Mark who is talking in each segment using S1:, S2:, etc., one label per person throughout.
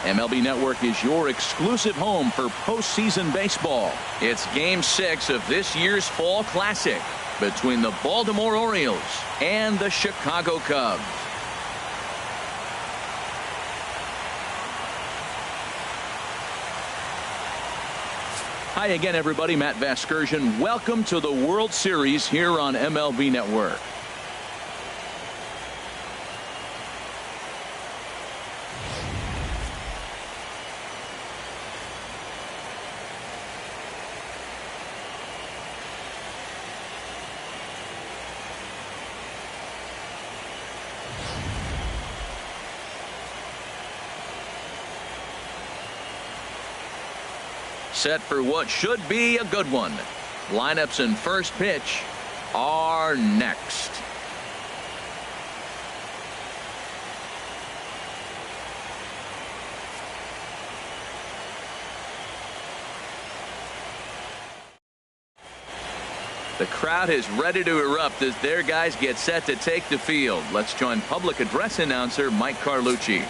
S1: MLB Network is your exclusive home for postseason baseball. It's Game 6 of this year's Fall Classic between the Baltimore Orioles and the Chicago Cubs. Hi again, everybody. Matt Vasgersian. Welcome to the World Series here on MLB Network. Set for what should be a good one. Lineups and first pitch are next. The crowd is ready to erupt as their guys get set to take the field. Let's join public address announcer Mike Carlucci.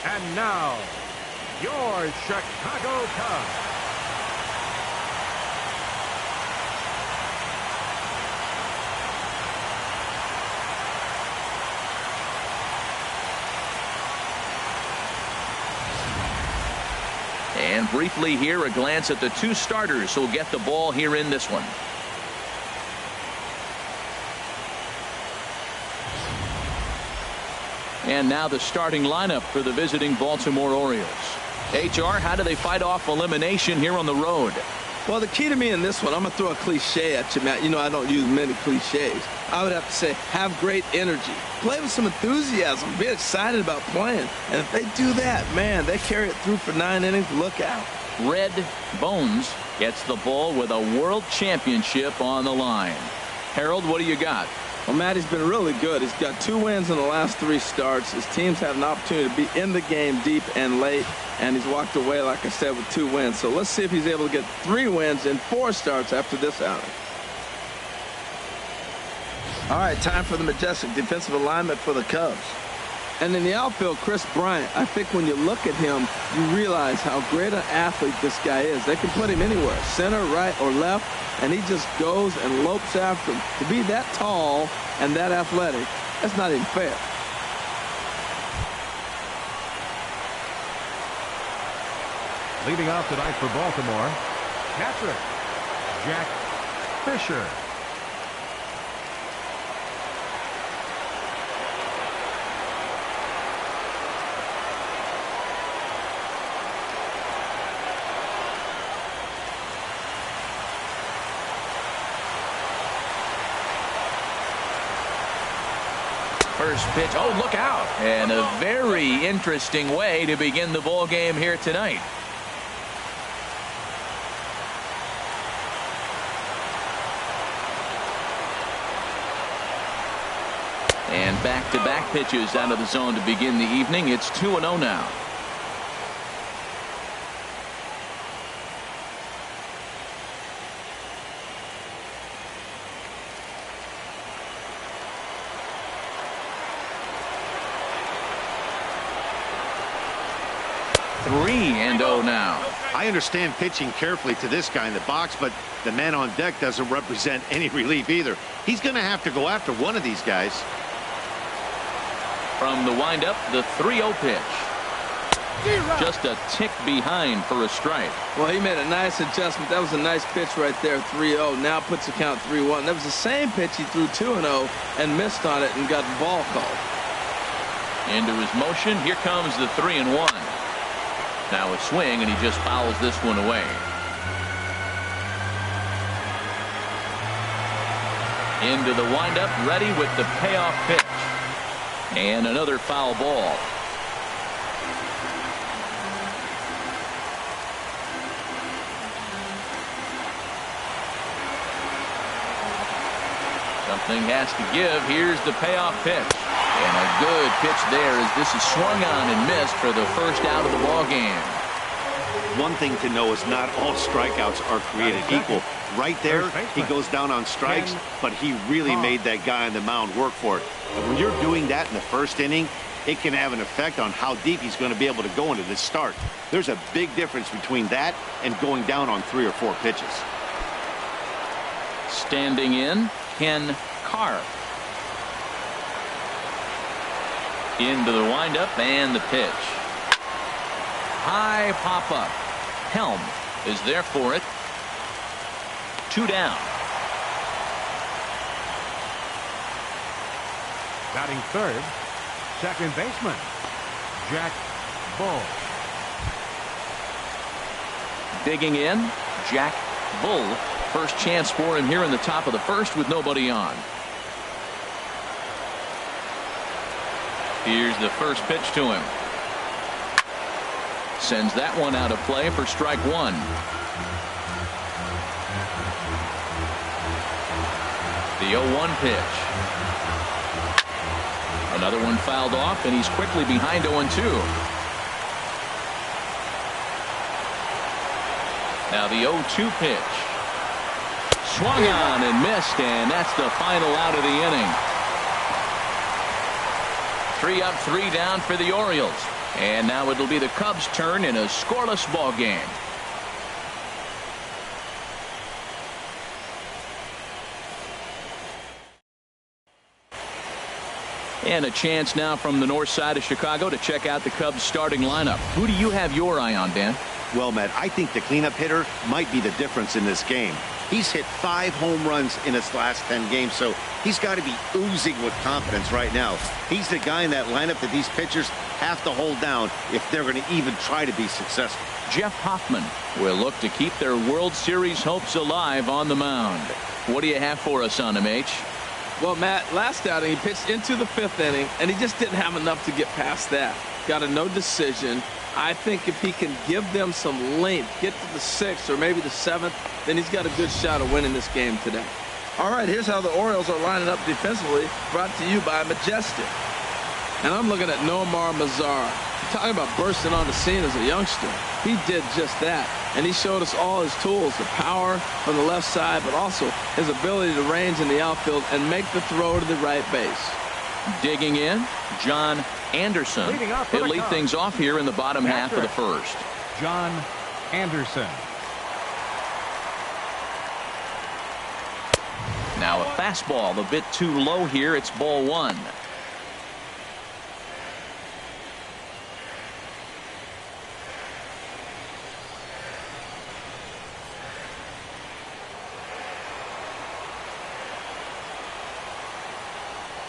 S2: And now, your Chicago Cubs.
S1: And briefly here, a glance at the two starters who will get the ball here in this one. And now the starting lineup for the visiting Baltimore Orioles. HR, how do they fight off elimination here on the road?
S3: Well, the key to me in this one, I'm going to throw a cliche at you, Matt. You know I don't use many cliches. I would have to say have great energy. Play with some enthusiasm. Be excited about playing. And if they do that, man, they carry it through for 9 innings. Look out.
S1: Red Bones gets the ball with a world championship on the line. Harold, what do you got?
S3: Well, Matt, he's been really good. He's got 2 wins in the last 3 starts. His team's had an opportunity to be in the game deep and late, and he's walked away, like I said, with 2 wins. So let's see if he's able to get 3 wins in 4 starts after this outing. All right, time for the majestic defensive alignment for the Cubs. And in the outfield, Chris Bryant, I think when you look at him, you realize how great an athlete this guy is. They can put him anywhere, center, right, or left, and he just goes and lopes after him. To be that tall and that athletic, that's not even fair.
S2: Leading off tonight for Baltimore, catcher Jack Fisher.
S1: First pitch. Oh, look out. And a very interesting way to begin the ball game here tonight. And back-to-back pitches out of the zone to begin the evening. It's 2-0 now. And 0 now.
S4: I understand pitching carefully to this guy in the box, but the man on deck doesn't represent any relief either. He's going to have to go after one of these guys.
S1: From the windup, the 3-0 pitch. Just a tick behind for a strike.
S3: Well, he made a nice adjustment. That was a nice pitch right there, 3-0. Now puts the count 3-1. That was the same pitch he threw 2-0 and missed on it and got the ball called.
S1: Into his motion. Here comes the 3-1. Now a swing, and he just fouls this one away. Into the windup, ready with the payoff pitch. And another foul ball. Something has to give. Here's the payoff pitch. And a good pitch there as this is swung on and missed for the first out of the ball game.
S4: One thing to know is not all strikeouts are created equal. Right there, he goes down on strikes, but he really made that guy on the mound work for it. And when you're doing that in the first inning, it can have an effect on how deep he's going to be able to go into this start. There's a big difference between that and going down on 3 or 4 pitches.
S1: Standing in, Ken Carr. Into the windup and the pitch. High pop-up. Helm is there for it. 2 down.
S2: Batting third, second baseman, Jack Bull.
S1: Digging in, Jack Bull. First chance for him here in the top of the first with nobody on. Here's the first pitch to him. Sends that one out of play for strike 1. The 0-1 pitch. Another one fouled off, and he's quickly behind 0-2. Now the 0-2 pitch. Swung on and missed, and that's the final out of the inning. 3 up, 3 down for the Orioles. And now it'll be the Cubs' turn in a scoreless ball game. And a chance now from the north side of Chicago to check out the Cubs' starting lineup. Who do you have your eye on, Dan?
S4: Well, Matt, I think the cleanup hitter might be the difference in this game. He's hit 5 home runs in his last 10 games, so he's got to be oozing with confidence right now. He's the guy in that lineup that these pitchers have to hold down if they're going to even try to be successful.
S1: Jeff Hoffman will look to keep their World Series hopes alive on the mound. What do you have for us on him, H?
S3: Well, Matt, last outing he pitched into the 5th inning, and he just didn't have enough to get past that. Got a no decision. I think if he can give them some length, get to the 6th or maybe the 7th, then he's got a good shot of winning this game today. All right, here's how the Orioles are lining up defensively, brought to you by Majestic. And I'm looking at Nomar Mazara. Talking about bursting on the scene as a youngster. He did just that. And he showed us all his tools, the power from the left side, but also his ability to range in the outfield and make the throw to the right base.
S1: Digging in, John Anderson. He'll lead things off here in the bottom half of the first.
S2: John Anderson.
S1: Now a fastball a bit too low here. It's ball 1.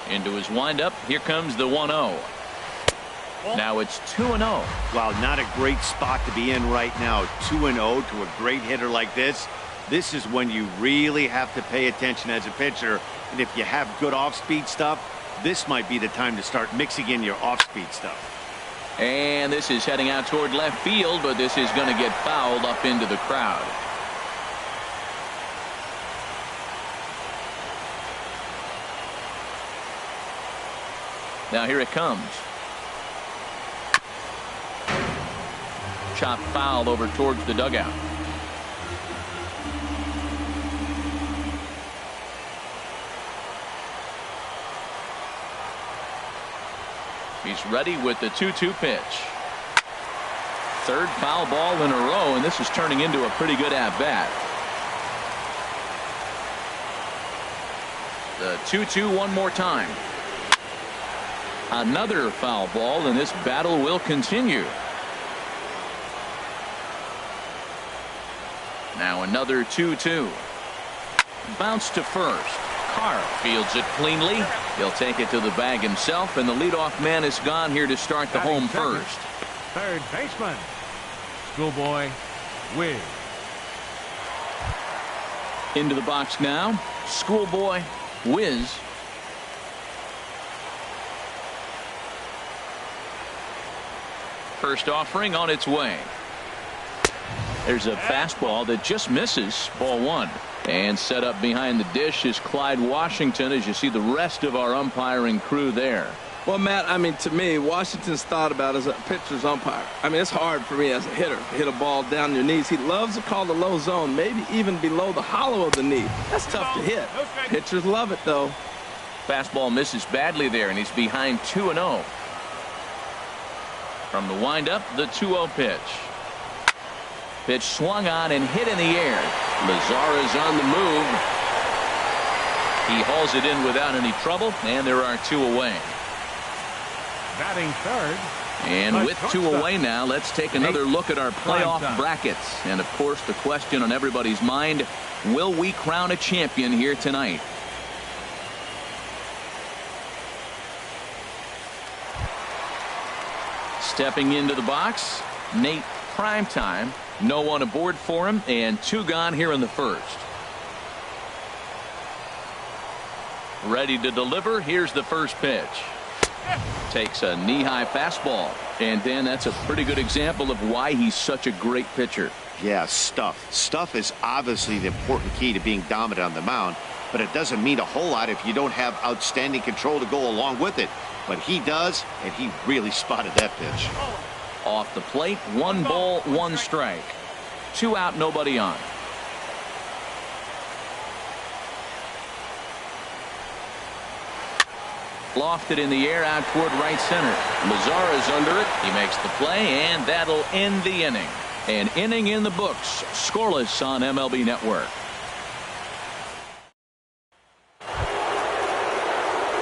S1: Into his windup. Here comes the 1-0. Now it's 2-0.
S4: Wow, not a great spot to be in right now. 2-0 to a great hitter like this. This is when you really have to pay attention as a pitcher. And if you have good off-speed stuff, this might be the time to start mixing in your off-speed stuff.
S1: And this is heading out toward left field, but this is going to get fouled up into the crowd. Now here it comes. Chopped foul over towards the dugout. He's ready with the 2-2 pitch. 3rd foul ball in a row, and this is turning into a pretty good at-bat. The 2-2 one more time. Another foul ball, and this battle will continue. Now another 2-2. Bounce to first. Carr fields it cleanly. He'll take it to the bag himself, and the leadoff man is gone here to start the home first.
S2: Third baseman, Schoolboy Wiz.
S1: Into the box now, Schoolboy Wiz. First offering on its way. There's a fastball that just misses. Ball 1. And set up behind the dish is Clyde Washington, as you see the rest of our umpiring crew there.
S3: Well, Matt, I mean, to me, Washington's thought about as a pitcher's umpire. I mean, it's hard for me as a hitter to hit a ball down your knees. He loves to call the low zone, maybe even below the hollow of the knee. That's tough to hit. Pitchers love it, though.
S1: Fastball misses badly there, and he's behind 2-0. From the windup, the 2-0 pitch. Pitch swung on and hit in the air. Lazara's on the move. He hauls it in without any trouble, and there are 2 away.
S2: Batting third.
S1: And with 2 away now, let's take another look at our playoff brackets. And, of course, the question on everybody's mind, will we crown a champion here tonight? Stepping into the box, Nate Primetime. No one aboard for him, and 2 gone here in the first. Ready to deliver. Here's the first pitch. Takes a knee-high fastball. And Dan, that's a pretty good example of why he's such a great pitcher.
S4: Yeah, stuff. Stuff is obviously the important key to being dominant on the mound, but it doesn't mean a whole lot if you don't have outstanding control to go along with it. But he does, and he really spotted that pitch.
S1: Off the plate, 1 ball, 1 strike. 2 out, nobody on. Lofted in the air out toward right center. Lazara's under it. He makes the play, and that'll end the inning. An inning in the books. Scoreless on MLB Network.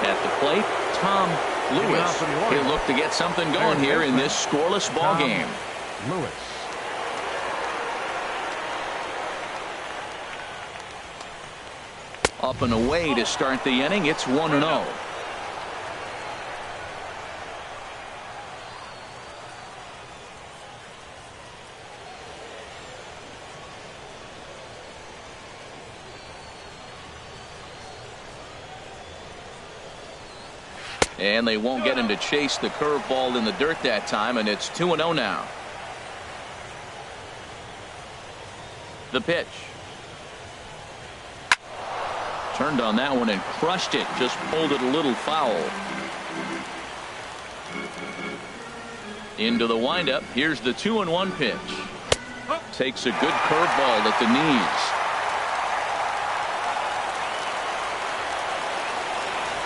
S1: At the plate, Tom Lewis. He'll look to get something going here in this scoreless ball game.
S2: Lewis.
S1: Up and away to start the inning. It's 1-0. And they won't get him to chase the curveball in the dirt that time, and it's 2-0 now. The pitch. Turned on that one and crushed it. Just pulled it a little foul. Into the windup. Here's the 2-1 pitch. Takes a good curveball at the knees.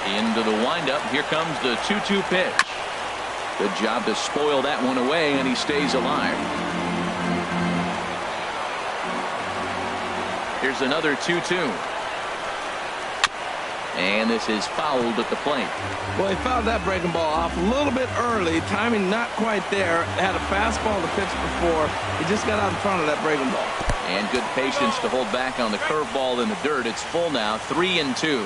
S1: Into the windup. Here comes the 2-2 pitch. Good job to spoil that one away, and he stays alive. Here's another 2-2. And this is fouled at the plate.
S3: Well, he fouled that breaking ball off a little bit early. Timing not quite there. Had a fastball to pitch before. He just got out in front of that breaking ball.
S1: And good patience to hold back on the curveball in the dirt. It's full now, 3-2.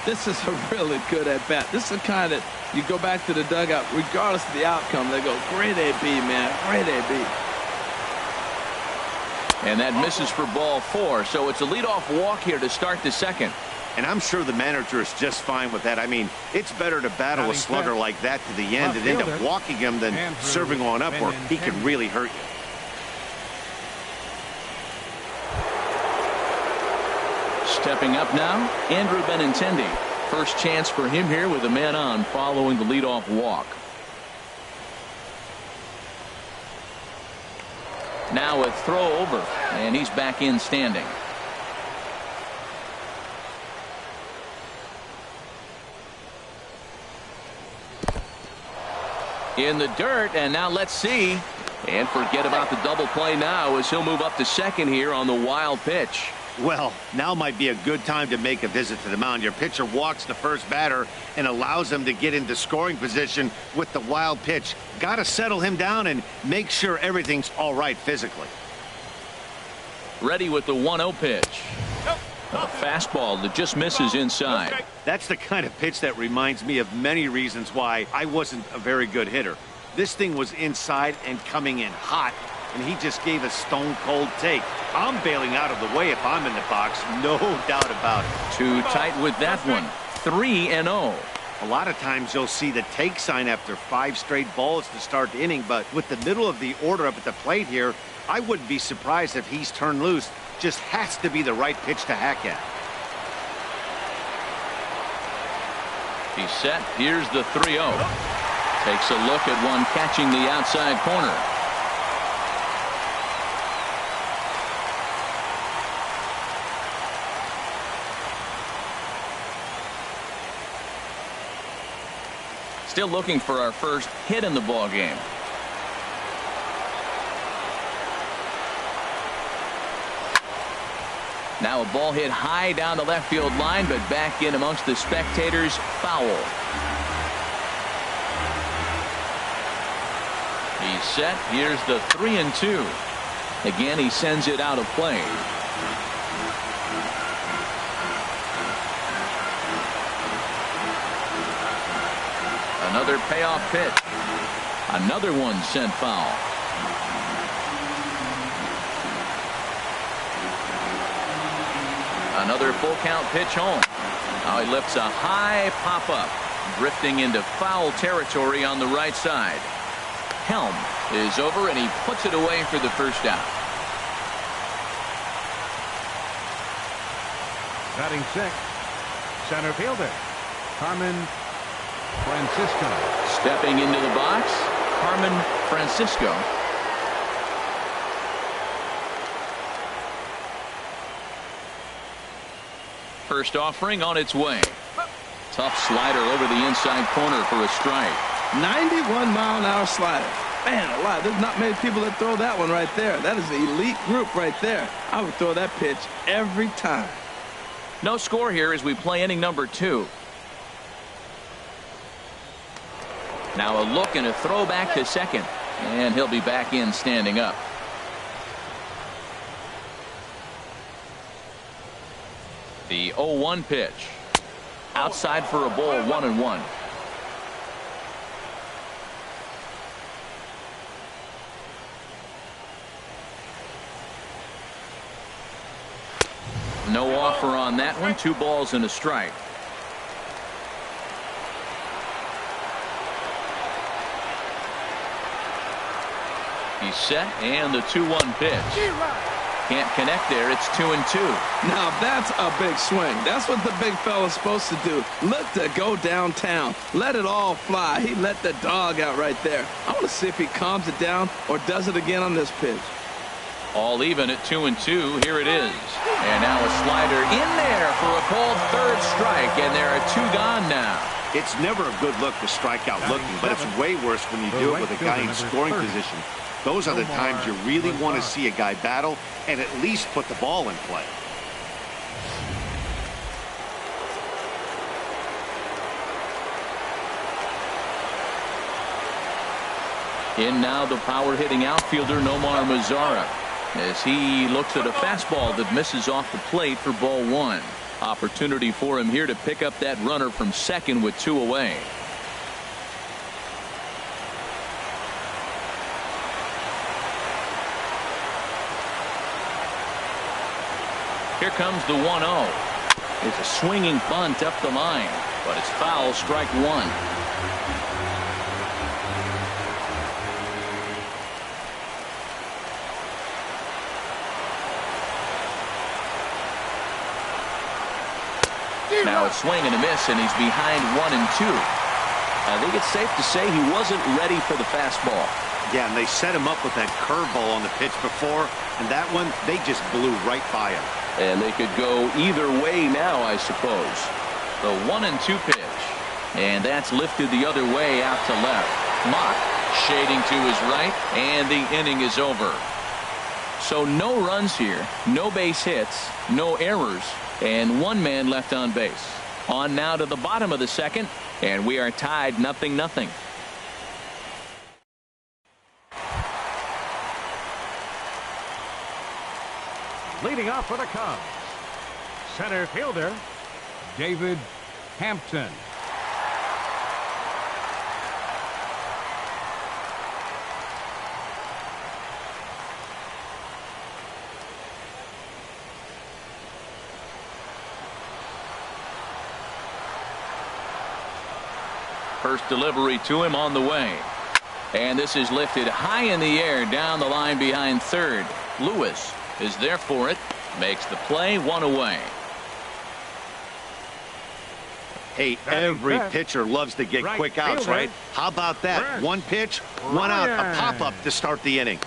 S3: This is a really good at-bat. This is the kind that you go back to the dugout, regardless of the outcome. They go, great AB, man, great AB.
S1: And that misses for ball 4. So it's a leadoff walk here to start the second.
S4: And I'm sure the manager is just fine with that. I mean, it's better to battle a slugger like that to the end and end up walking him than serving on up where he can really hurt you.
S1: Stepping up now, Andrew Benintendi. First chance for him here with a man on following the leadoff walk. Now a throw over, and he's back in standing. In the dirt, and now let's see. And forget about the double play now as he'll move up to second here on the wild pitch.
S4: Well, now might be a good time to make a visit to the mound. Your pitcher walks the first batter and allows him to get into scoring position with the wild pitch. Got to settle him down and make sure everything's all right physically.
S1: Ready with the 1-0 pitch. A fastball that just misses inside.
S4: That's the kind of pitch that reminds me of many reasons why I wasn't a very good hitter. This thing was inside and coming in hot, and he just gave a stone-cold take. I'm bailing out of the way if I'm in the box, no doubt about it.
S1: Too tight with that one. 3-0.
S4: A lot of times you'll see the take sign after 5 straight balls to start the inning, but with the middle of the order up at the plate here, I wouldn't be surprised if he's turned loose. Just has to be the right pitch to hack at.
S1: He's set. Here's the 3-0. Takes a look at one catching the outside corner. Still looking for our first hit in the ball game. Now a ball hit high down the left field line, but back in amongst the spectators. Foul. He's set. Here's the 3-2. Again, he sends it out of play. Another payoff pitch. Another one sent foul. Another full count pitch home. Now he lifts a high pop up, drifting into foul territory on the right side. Helm is over and he puts it away for the first out.
S2: Batting sixth, center fielder Carmen Francisco.
S1: Stepping into the box, Carmen Francisco. First offering on its way. Tough slider over the inside corner for a strike.
S3: 91-mile-an-hour slider. Man alive, there's not many people that throw that one right there. That is an elite group right there. I would throw that pitch every time.
S1: No score here as we play inning number 2. Now a look and a throw back to second. And he'll be back in standing up. The 0-1 pitch. Outside for a ball, 1-1. No offer on that one. 2 balls and a strike. He's set, and the 2-1 pitch. Can't connect there. It's 2-2.
S3: Now that's a big swing. That's what the big fella's supposed to do. Look to go downtown. Let it all fly. He let the dog out right there. I want to see if he calms it down or does it again on this pitch.
S1: All even at 2-2. Here it is. And now a slider in there for a called third strike, and there are 2 gone now.
S4: It's never a good look to strike out looking, but it's way worse when you do it with a guy in scoring position. Those are the times you really want to see a guy battle and at least put the ball in play.
S1: In now the power hitting outfielder Nomar Mazara as he looks at a fastball that misses off the plate for ball 1. Opportunity for him here to pick up that runner from second with 2 away. Here comes the 1-0. It's a swinging bunt up the line, but it's foul, strike 1. Now a swing and a miss, and he's behind 1-2. I think it's safe to say he wasn't ready for the fastball.
S4: Yeah, and they set him up with that curveball on the pitch before, and that one, they just blew right by him.
S1: And they could go either way now, I suppose. The 1-2 pitch. And that's lifted the other way out to left. Mock shading to his right, and the inning is over. So no runs here, no base hits, no errors, and 1 man left on base. On now to the bottom of the second, and we are tied 0-0.
S2: Leading off for the Cubs, center fielder David Hampton.
S1: First delivery to him on the way. And this is lifted high in the air down the line behind third. Lewis is there for it. Makes the play, 1 away.
S4: Hey, every pitcher loves to get quick outs, right? How about that? 1 pitch, 1 out, a pop-up to start the inning.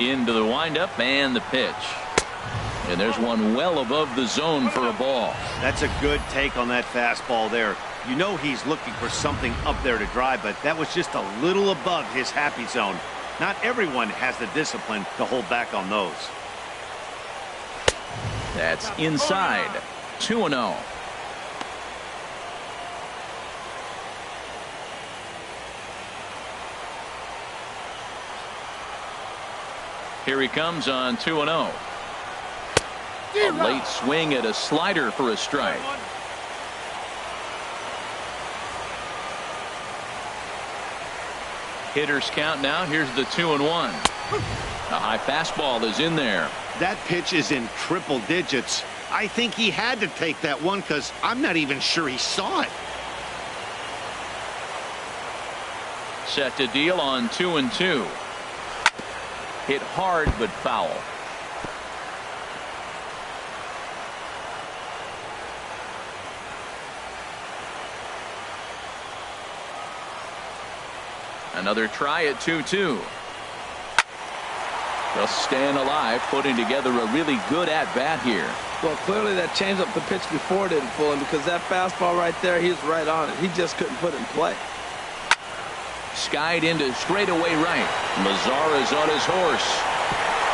S1: Into the windup and the pitch. And there's one well above the zone for a ball.
S4: That's a good take on that fastball there. You know he's looking for something up there to drive, but that was just a little above his happy zone. Not everyone has the discipline to hold back on those.
S1: That's inside. 2-0. Here he comes on 2-0. A late swing at a slider for a strike. Hitters count now. Here's the 2-1. A high fastball is in there.
S4: That pitch is in triple digits. I think he had to take that one because I'm not even sure he saw it.
S1: Set to deal on 2-2. Hit hard but foul. Another try at 2-2. Just staying alive, putting together a really good at-bat here.
S3: Well, clearly that changeup the pitch before didn't fool him, because that fastball right there, he was right on it. He just couldn't put it in play.
S1: Skied into straightaway right. Mazara is on his horse.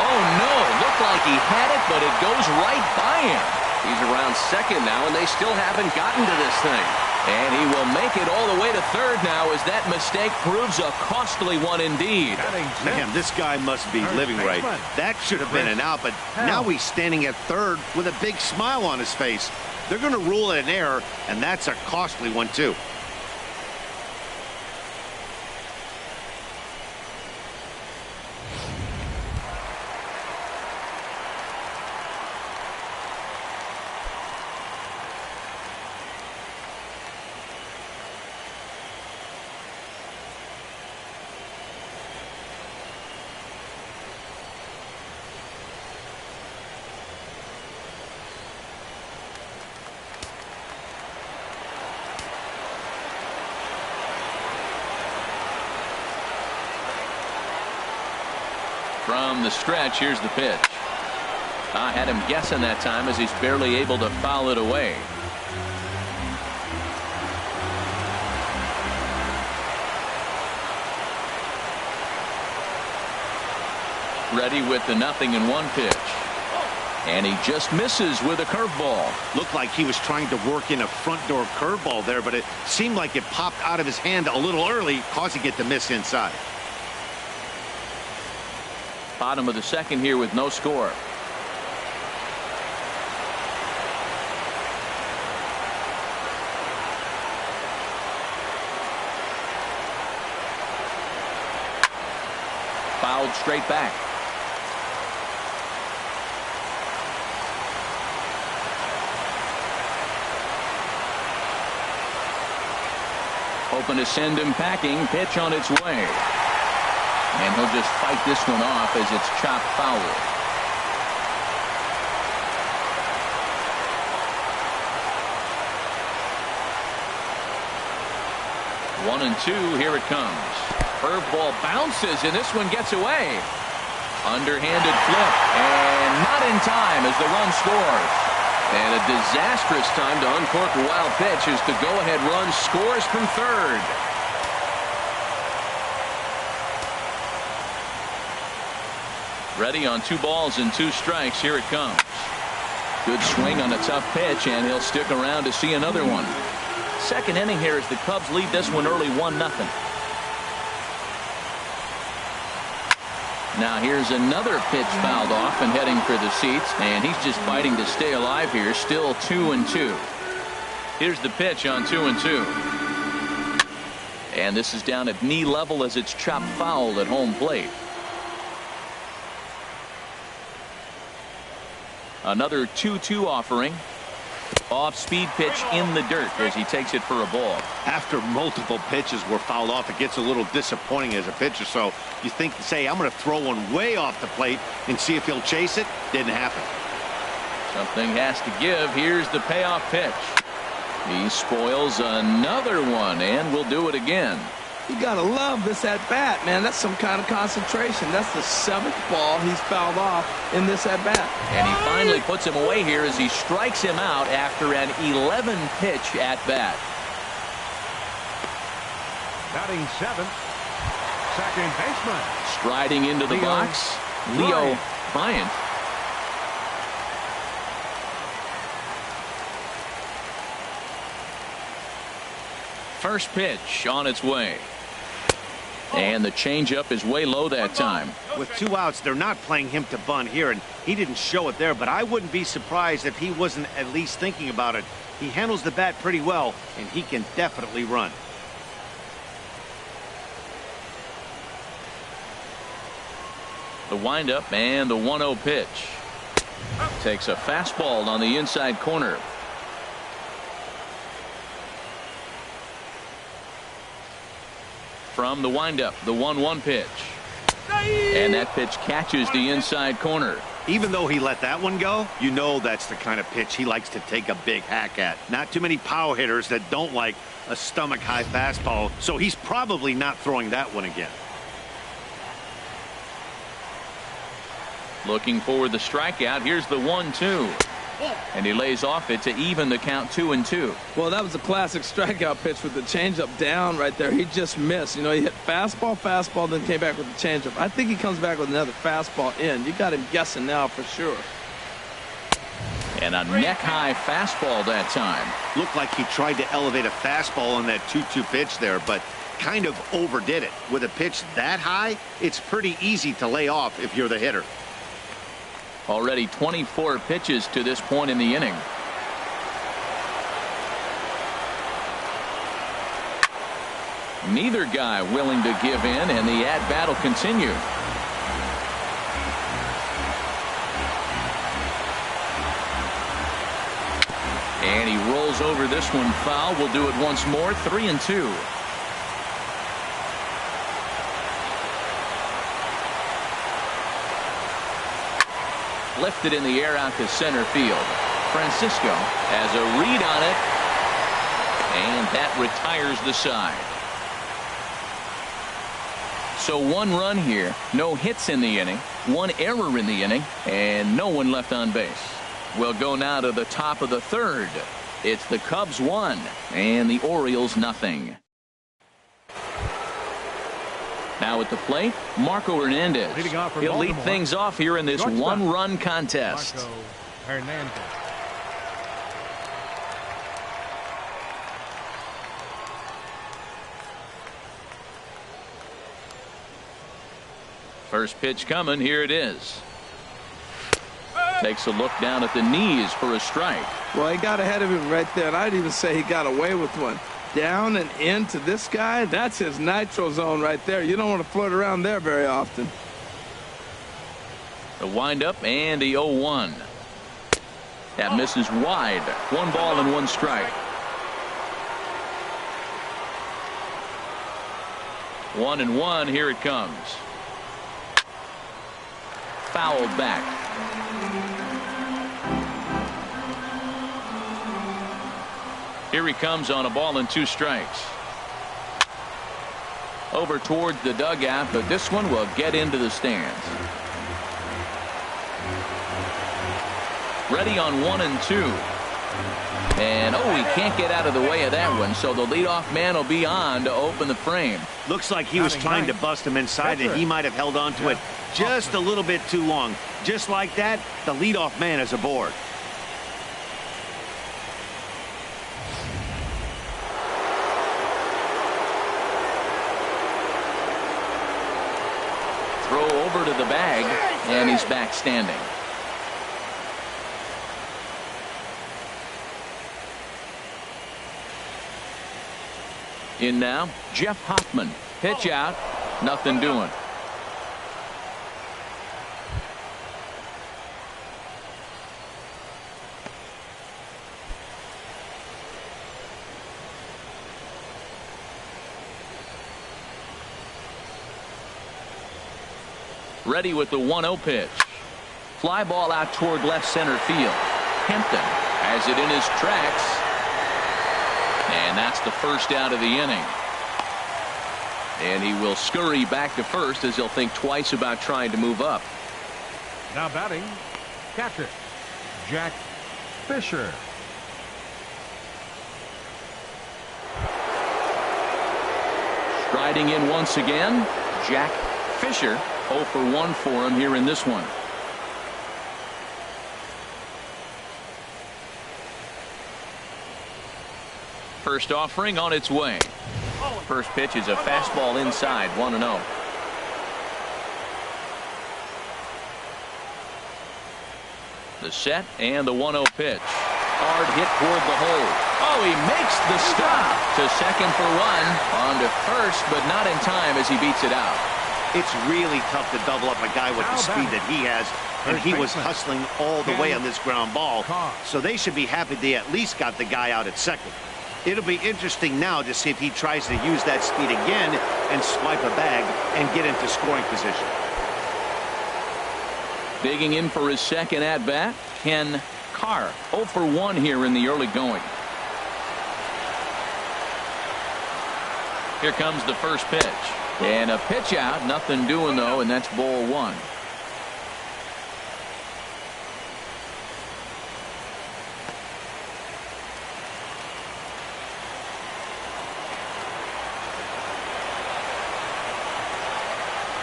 S1: Oh, no. Looked like he had it, but it goes right by him.
S5: He's around second now, and they still haven't gotten to this thing.
S1: And he will make it all the way to third now, as that mistake proves a costly one indeed.
S4: Man, this guy must be living right. That should have been an out, but now he's standing at third with a big smile on his face. They're going to rule it an error, and that's a costly one, too.
S1: From the stretch, here's the pitch. I had him guessing that time, as he's barely able to foul it away. Ready with the 0-1 pitch. And he just misses with a curveball.
S4: Looked like he was trying to work in a front door curveball there, but it seemed like it popped out of his hand a little early, causing it to miss inside.
S1: Bottom of the second here with no score. Fouled straight back. Hoping to send him packing. Pitch on its way. And he'll just fight this one off as it's chopped foul. 1-2. Here it comes. Curveball bounces, and this one gets away. Underhanded flip, and not in time as the run scores. And a disastrous time to uncork a wild pitch as the go-ahead run scores from third. Ready on 2 balls and 2 strikes. Here it comes. Good swing on a tough pitch, and he'll stick around to see another one. Second inning here as the Cubs lead this one early 1-0. Now here's another pitch fouled off and heading for the seats, and he's just fighting to stay alive here. Still 2-2. Here's the pitch on 2-2. And this is down at knee level as it's chopped foul at home plate. Another 2-2 offering. Off-speed pitch in the dirt as he takes it for a ball.
S4: After multiple pitches were fouled off, it gets a little disappointing as a pitcher. So you think, say, I'm going to throw one way off the plate and see if he'll chase it. Didn't happen.
S1: Something has to give. Here's the payoff pitch. He spoils another one and will do it again.
S3: You got to love this at-bat, man. That's some kind of concentration. That's the 7th ball he's fouled off in this at-bat.
S1: And he finally puts him away here as he strikes him out after an 11-pitch at-bat.
S2: Batting 7th, second baseman.
S1: Striding into the box, Leo Bryant. First pitch on its way. And the changeup is way low that time.
S4: With 2 outs, they're not playing him to bunt here, and he didn't show it there, but I wouldn't be surprised if he wasn't at least thinking about it. He handles the bat pretty well, and he can definitely run.
S1: The windup and the 1-0 pitch. Takes a fastball on the inside corner. From the windup, the 1-1 pitch. And that pitch catches the inside corner.
S4: Even though he let that one go, you know that's the kind of pitch he likes to take a big hack at. Not too many power hitters that don't like a stomach-high fastball, so he's probably not throwing that one again.
S1: Looking for the strikeout. Here's the 1-2. And he lays off it to even the count 2-2.
S3: Well, that was a classic strikeout pitch with the changeup down right there. He just missed. You know, he hit fastball, then came back with the changeup. I think he comes back with another fastball in. You got him guessing now for sure.
S1: And a neck-high fastball that time.
S4: Looked like he tried to elevate a fastball on that 2-2 pitch there, but kind of overdid it. With a pitch that high, it's pretty easy to lay off if you're the hitter.
S1: Already 24 pitches to this point in the inning. Neither guy willing to give in, and the at-bat will continue. And he rolls over this one foul. We'll do it once more. 3-2. Lifted in the air out to center field. Francisco has a read on it, and that retires the side. So 1 run here, no hits in the inning, 1 error in the inning, and no one left on base. We'll go now to the top of the 3rd. It's the Cubs 1 and the Orioles nothing. Now at the plate, Marco Hernandez. He'll lead things off here in this 1-run contest.
S2: Marco Hernandez.
S1: First pitch coming. Here it is. Takes a look down at the knees for a strike.
S3: Well, he got ahead of him right there, and I'd even say he got away with one. Down and into this guy, that's his nitro zone right there. You don't want to float around there very often.
S1: The windup and the 0-1. That misses wide. 1 ball and 1 strike. 1-1. Here it comes. Fouled back. Here he comes on a ball and 2 strikes. Over towards the dugout, but this one will get into the stands. Ready on 1 and 2. And he can't get out of the way of that one, so the leadoff man will be on to open the frame.
S4: Looks like he was trying to bust him inside, and he might have held on to it just a little bit too long. Just like that, the leadoff man is aboard.
S1: Throw over to the bag, and he's back standing. In now, Jeff Hoffman. Pitch out. Nothing doing. Ready with the 1-0 pitch. Fly ball out toward left center field. Hampton has it in his tracks. And that's the first out of the inning.
S5: And he will scurry back to first as he'll think twice about trying to move up.
S2: Now batting, catcher, Jack Fisher.
S1: Striding in once again, Jack Fisher. 0 for 1 for him here in this one. First offering on its way. First pitch is a fastball inside, 1-0. The set and the 1-0 pitch. Hard hit toward the hole. Oh, he makes the stop to second for 1. On to first, but not in time as he beats it out.
S4: It's really tough to double up a guy with the speed that he has, and he was hustling all the way on this ground ball. So they should be happy they at least got the guy out at second. It'll be interesting now to see if he tries to use that speed again and swipe a bag and get into scoring position.
S1: Digging in for his second at-bat, Ken Carr. 0 for 1 here in the early going. Here comes the first pitch. And a pitch out. Nothing doing, though, and that's ball 1.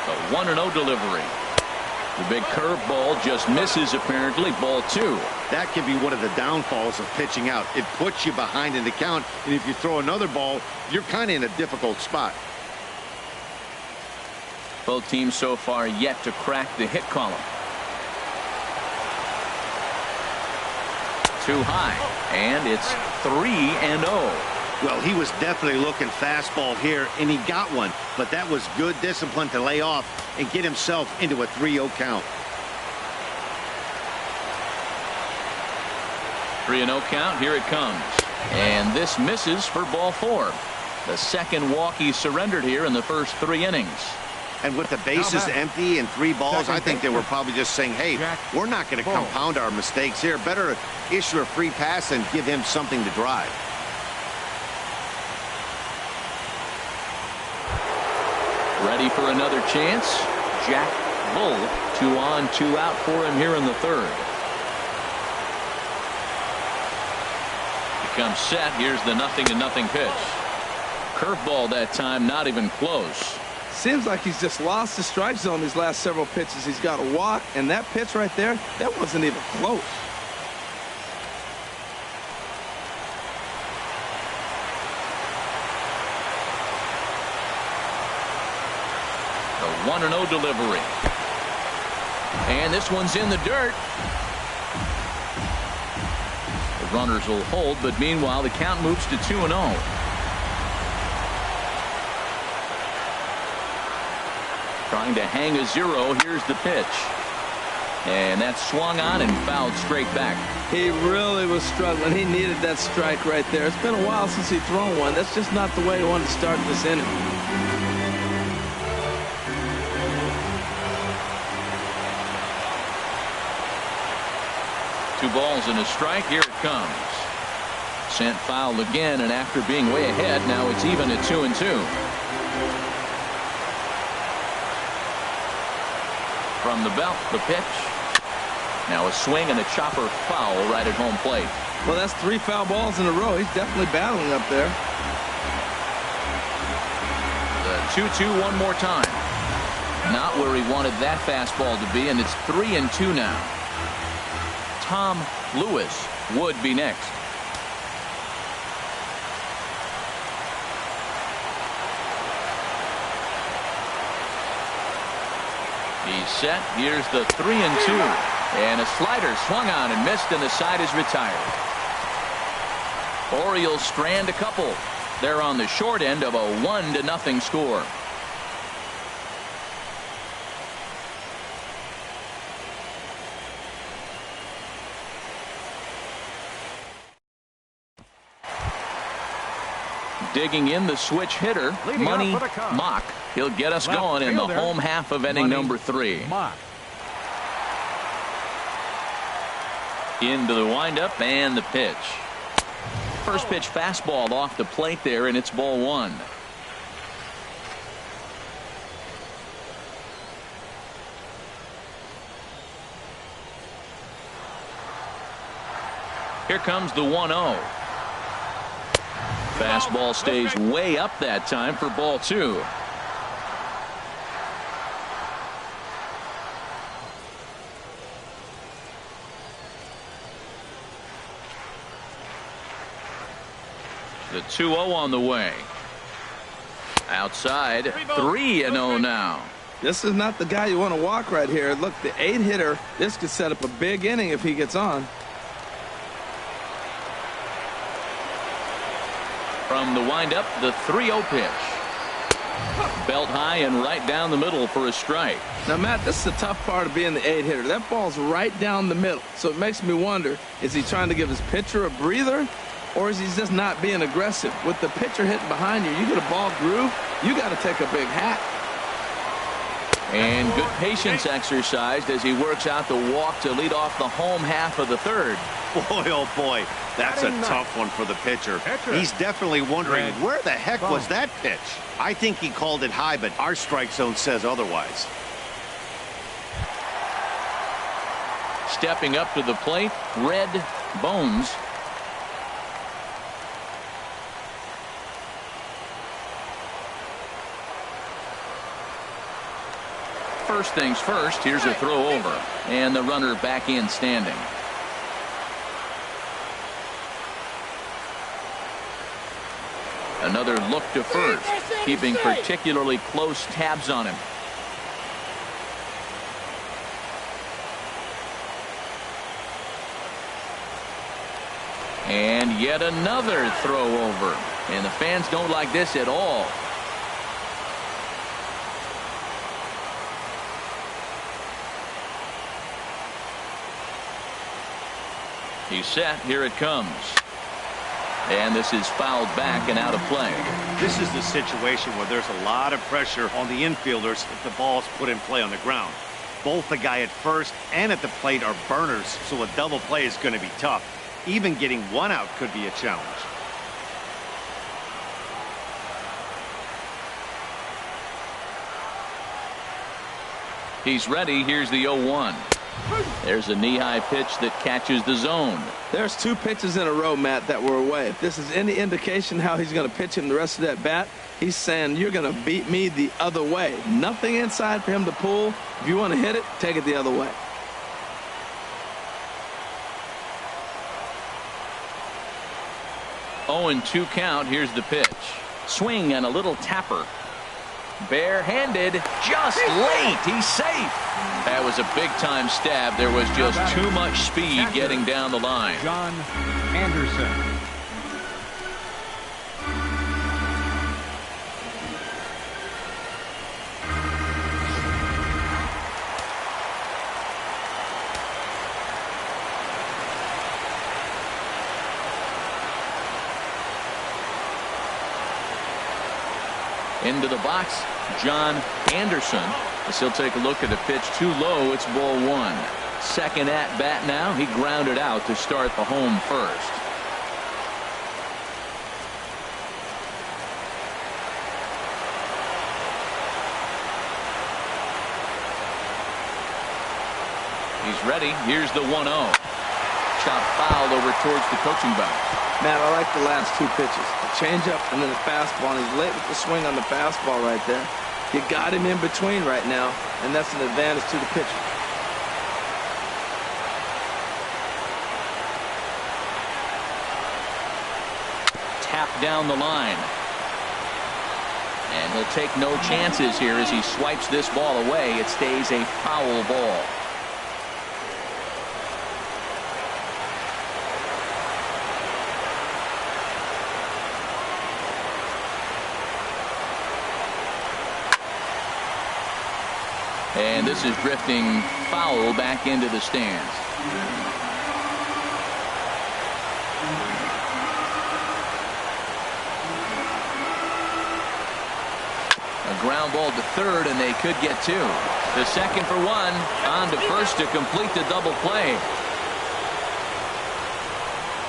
S1: The 1-0 delivery. The big curveball just misses, apparently. Ball 2.
S4: That can be one of the downfalls of pitching out. It puts you behind in the count, and if you throw another ball, you're kind of in a difficult spot.
S1: Both teams so far yet to crack the hit column. Too high, and it's 3-0.
S4: Well, he was definitely looking fastball here, and he got one. But that was good discipline to lay off and get himself into a 3-0 count.
S1: 3-0 count. Here it comes. And this misses for ball 4. The second walk he surrendered here in the first 3 innings.
S4: And with the bases empty and 3 balls, I think they were probably just saying, hey, we're not going to compound our mistakes here. Better issue a free pass and give him something to drive.
S1: Ready for another chance. Jack Bull. 2 on, 2 out for him here in the 3rd. Becomes set. Here's the 0-0 pitch. Curveball that time, not even close.
S3: Seems like he's just lost the strike zone these last several pitches. He's got a walk, and that pitch right there, that wasn't even close.
S1: The 1-0 delivery. And this one's in the dirt. The runners will hold, but meanwhile the count moves to 2-0. Trying to hang a 0. Here's the pitch. And that's swung on and fouled straight back.
S3: He really was struggling. He needed that strike right there. It's been a while since he's thrown one. That's just not the way he wanted to start this inning.
S1: Two balls and a strike. Here it comes. Sent foul again, and after being way ahead, now it's even at 2-2. From the belt, the pitch. Now a swing and a chopper foul right at home plate.
S3: Well, that's 3 foul balls in a row. He's definitely battling up there.
S1: The 2-2 one more time. Not where he wanted that fastball to be, and it's 3-2 now. Tom Lewis would be next. He's set. Here's the 3-2. And a slider swung on and missed, and the side is retired. Orioles strand a couple. They're on the short end of a 1-0 score. Digging in, the switch hitter, Money Mock. He'll get us going in the home half of inning number 3. Into the windup and the pitch. First pitch fastball off the plate there, and it's ball 1. Here comes the 1-0. Fastball stays way up that time for ball 2. The 2-0 on the way. Outside, 3-0 now.
S3: This is not the guy you want to walk right here. Look, the 8-hitter, this could set up a big inning if he gets on.
S1: From the windup, the 3-0 pitch. Belt high and right down the middle for a strike.
S3: Now, Matt, this is the tough part of being the 8-hitter. That ball's right down the middle. So it makes me wonder, is he trying to give his pitcher a breather? Or is he just not being aggressive? With the pitcher hitting behind you, you get a ball groove, you got to take a big hack.
S1: And good patience exercised as he works out the walk to lead off the home half of the 3rd.
S4: Boy, oh boy, that's a tough one for the pitcher. He's definitely wondering, where the heck was that pitch? I think he called it high, but our strike zone says otherwise.
S1: Stepping up to the plate, Red Bones. First things first, here's a throw over, and the runner back in standing. Another look to first, keeping particularly close tabs on him. And yet another throw over, and the fans don't like this at all. He's set. Here it comes. And this is fouled back and out of play.
S4: This is the situation where there's a lot of pressure on the infielders if the ball's put in play on the ground. Both the guy at first and at the plate are burners, so a double play is going to be tough. Even getting one out could be a challenge.
S1: He's ready. Here's the 0-1. There's a knee-high pitch that catches the zone.
S3: There's 2 pitches in a row, Matt, that were away. If this is any indication how he's going to pitch him the rest of that bat, he's saying you're going to beat me the other way. Nothing inside for him to pull. If you want to hit it, take it the other way.
S1: Oh, and 2 count. Here's the pitch. Swing and a little tapper. Barehanded, just late. He's safe. That was a big-time stab. There was just too much speed getting down the line.
S2: John Anderson.
S1: Into the box, John Anderson. As he'll take a look at a pitch too low. It's ball 1. Second at bat now. He grounded out to start the home first. He's ready. Here's the 1-0. Shot fouled over towards the coaching box.
S3: Matt, I like the last 2 pitches. The changeup and then the fastball. And he's late with the swing on the fastball right there. You got him in between right now, and that's an advantage to the pitcher.
S1: Tap down the line. And he'll take no chances here as he swipes this ball away. It stays a foul ball. And this is drifting foul back into the stands. A ground ball to third, and they could get 2. The second for 1, on to first to complete the double play.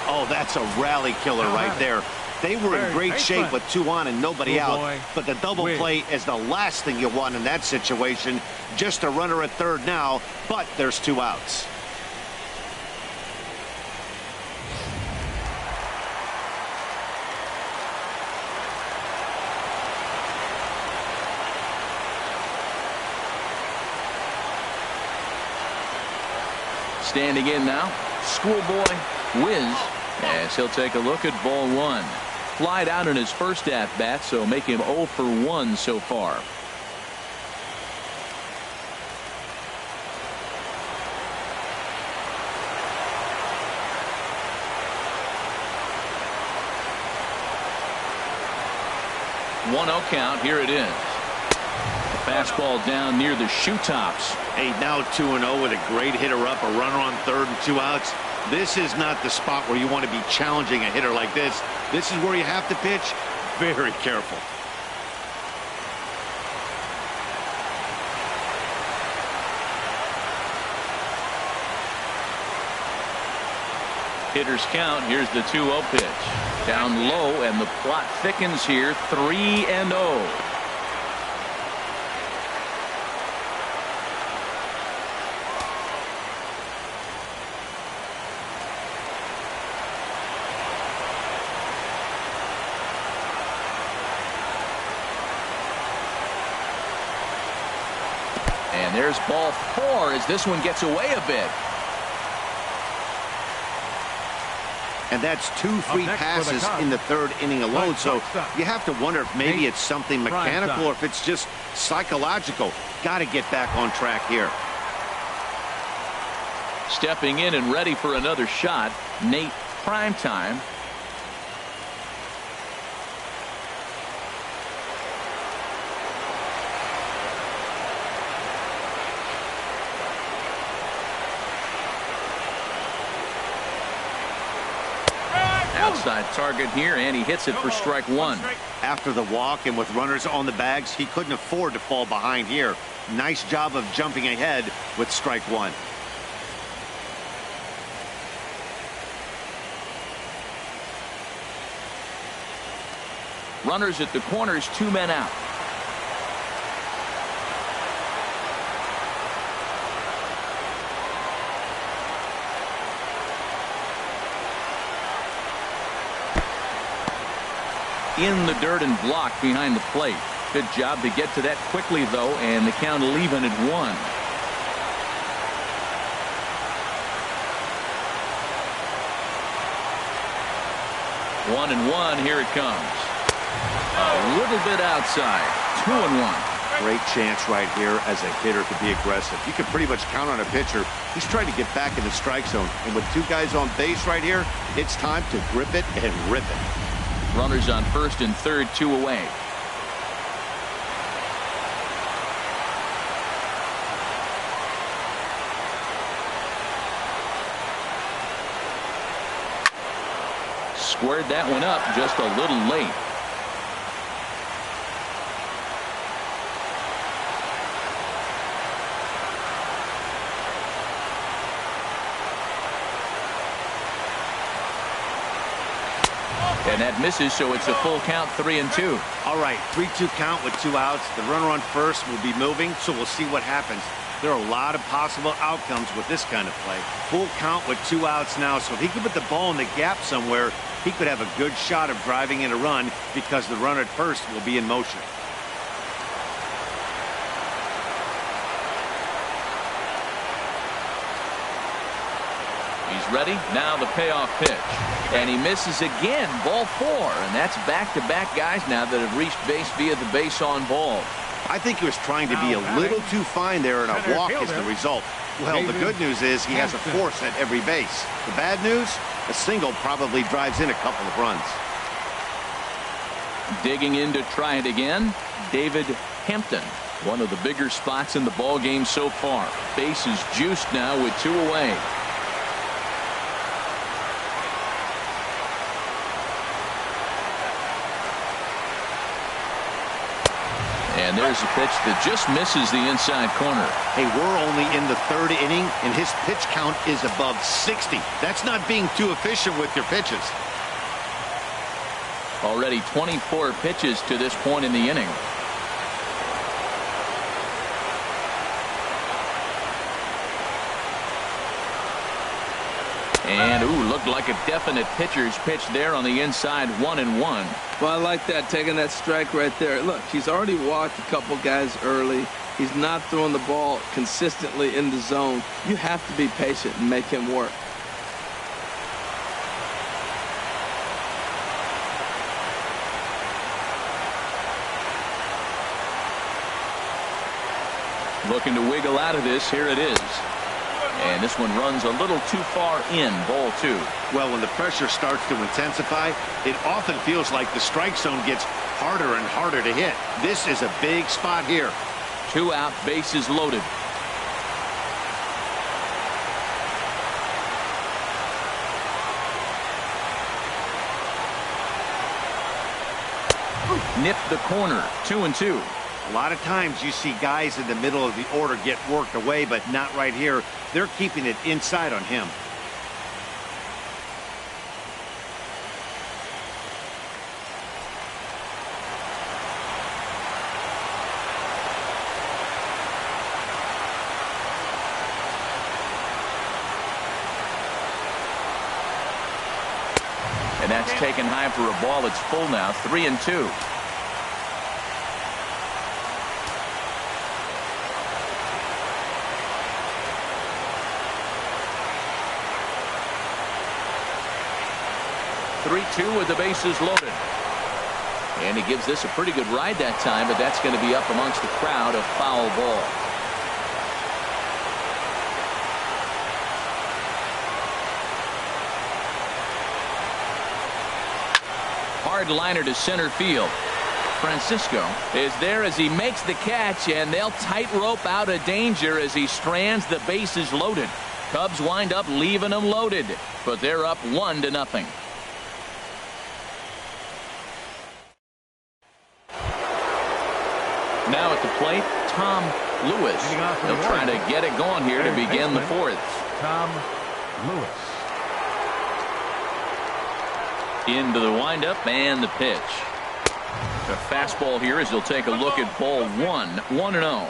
S4: Oh, that's a rally killer right there. They were in great shape with 2 on and nobody out. But the double play is the last thing you want in that situation. Just a runner at third now, but there's 2 outs.
S1: Standing in now, Schoolboy Wiz, as he'll take a look at ball one. Flied out in his first at-bat, so make him 0 for 1 so far. One 0 count. Here it is. A fastball down near the shoe tops.
S4: Hey, now 2-0 with a great hitter up, a runner on third and 2 outs. This is not the spot where you want to be challenging a hitter like this. This is where you have to pitch very careful.
S1: Hitters count. Here's the 2-0 pitch. Down low, and the plot thickens here. 3-0. And there's ball 4 as this one gets away a bit.
S4: And that's 2 free passes in the third inning alone. So you have to wonder if maybe it's something mechanical or if it's just psychological. Got to get back on track here.
S1: Stepping in and ready for another shot, Nate Primetime. Outside target here, and he hits it for strike 1.
S4: After the walk and with runners on the bags, he couldn't afford to fall behind here. Nice job of jumping ahead with strike 1.
S1: Runners at the corners, 2 men out. In the dirt and blocked behind the plate. Good job to get to that quickly, though, and the count even at 1. 1-1. Here it comes. A little bit outside. 2-1.
S4: Great chance right here as a hitter to be aggressive. You can pretty much count on a pitcher. He's trying to get back in the strike zone. And with 2 guys on base right here, it's time to grip it and rip it.
S1: Runners on first and third, 2 away. Squared that one up just a little late. And that misses, so it's a full count, 3-2.
S4: All right, 3-2 count with 2 outs. The runner on first will be moving, so we'll see what happens. There are a lot of possible outcomes with this kind of play. Full count with 2 outs now, so if he could put the ball in the gap somewhere, he could have a good shot of driving in a run because the runner at first will be in motion.
S1: He's ready. Now the payoff pitch. And he misses again. Ball 4. And that's back-to-back guys now that have reached base via the base on ball.
S4: I think he was trying to be a little too fine there, and a walk is the result. Well, the good news is he has a force at every base. The bad news, a single probably drives in a couple of runs.
S1: Digging in to try it again, David Hampton. One of the bigger spots in the ball game so far. Base is juiced now with 2 away. And there's a pitch that just misses the inside corner.
S4: Hey, we're only in the 3rd inning, and his pitch count is above 60. That's not being too efficient with your pitches.
S1: Already 24 pitches to this point in the inning. And, ooh, looked like a definite pitcher's pitch there on the inside, 1-1.
S3: Well, I like that, taking that strike right there. Look, he's already walked a couple guys early. He's not throwing the ball consistently in the zone. You have to be patient and make him work.
S1: Looking to wiggle out of this. Here it is. And this one runs a little too far in, ball 2.
S4: Well, when the pressure starts to intensify, it often feels like the strike zone gets harder and harder to hit. This is a big spot here.
S1: 2 out, bases loaded. Nipped the corner, 2-2.
S4: A lot of times you see guys in the middle of the order get worked away, but not right here. They're keeping it inside on him.
S1: And that's taken high for a ball. It's full now, 3-2. With the bases loaded. And he gives this a pretty good ride that time, but that's going to be up amongst the crowd, a foul ball. Hard liner to center field. Francisco is there as he makes the catch, and they'll tightrope out of danger as he strands the bases loaded. Cubs wind up leaving them loaded, but they're up 1-0. Now at the plate, Tom Lewis. He'll try to get it going here to begin the 4th.
S2: Tom Lewis.
S1: Into the windup and the pitch. The fastball here as he'll take a look at ball 1, 1-0.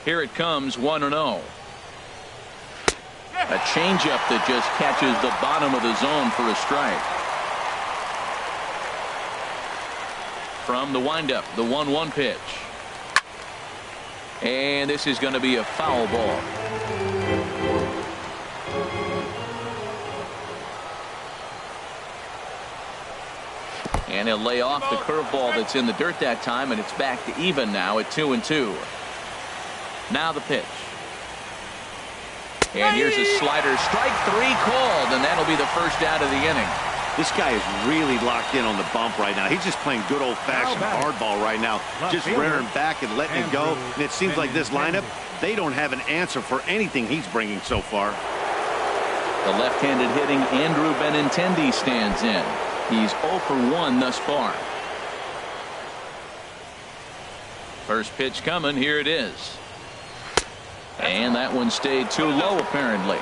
S1: Here it comes, 1-0. A changeup that just catches the bottom of the zone for a strike. From the windup, the 1-1 pitch. And this is going to be a foul ball. And he'll lay off the curveball that's in the dirt that time, and it's back to even now at 2-2. Now the pitch. And here's a slider. Strike 3 called, and that'll be the first out of the inning.
S4: This guy is really locked in on the bump right now. He's just playing good old-fashioned hardball right now. Just rearing back and letting it go. And it seems like this lineup, they don't have an answer for anything he's bringing so far.
S1: The left-handed hitting Andrew Benintendi stands in. He's 0 for 1 thus far. First pitch coming. Here it is. And that one stayed too low apparently.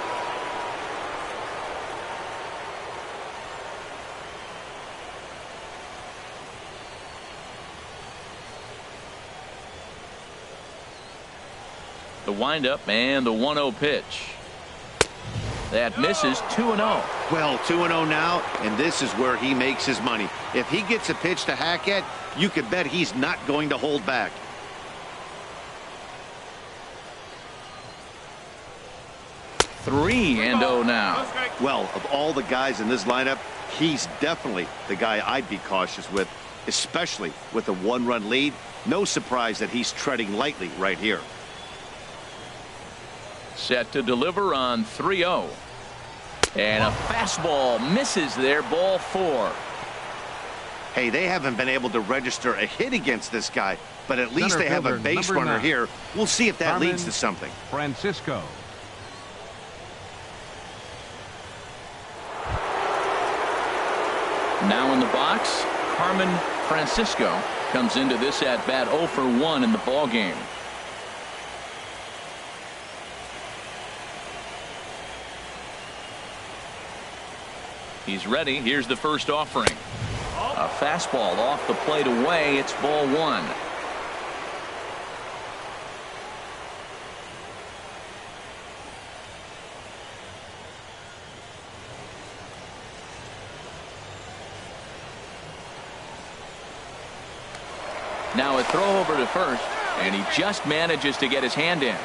S1: The windup and the 1-0 pitch. That misses. 2-0.
S4: Well, 2-0 now, and this is where he makes his money. If he gets a pitch to hack at, you can bet he's not going to hold back.
S1: Three and 0 now.
S4: Well, of all the guys in this lineup, he's definitely the guy I'd be cautious with, especially with a 1-run lead. No surprise that he's treading lightly right here.
S1: Set to deliver on 3-0. And a fastball misses there, ball 4.
S4: Hey, they haven't been able to register a hit against this guy, but at least they have a base runner here. We'll see if that leads to something.
S2: Francisco.
S1: Now in the box, Carmen Francisco comes into this at bat 0 for 1 in the ball game. He's ready. Here's the first offering. A fastball off the plate away. It's ball 1. Now a throw over to first, and he just manages to get his hand in.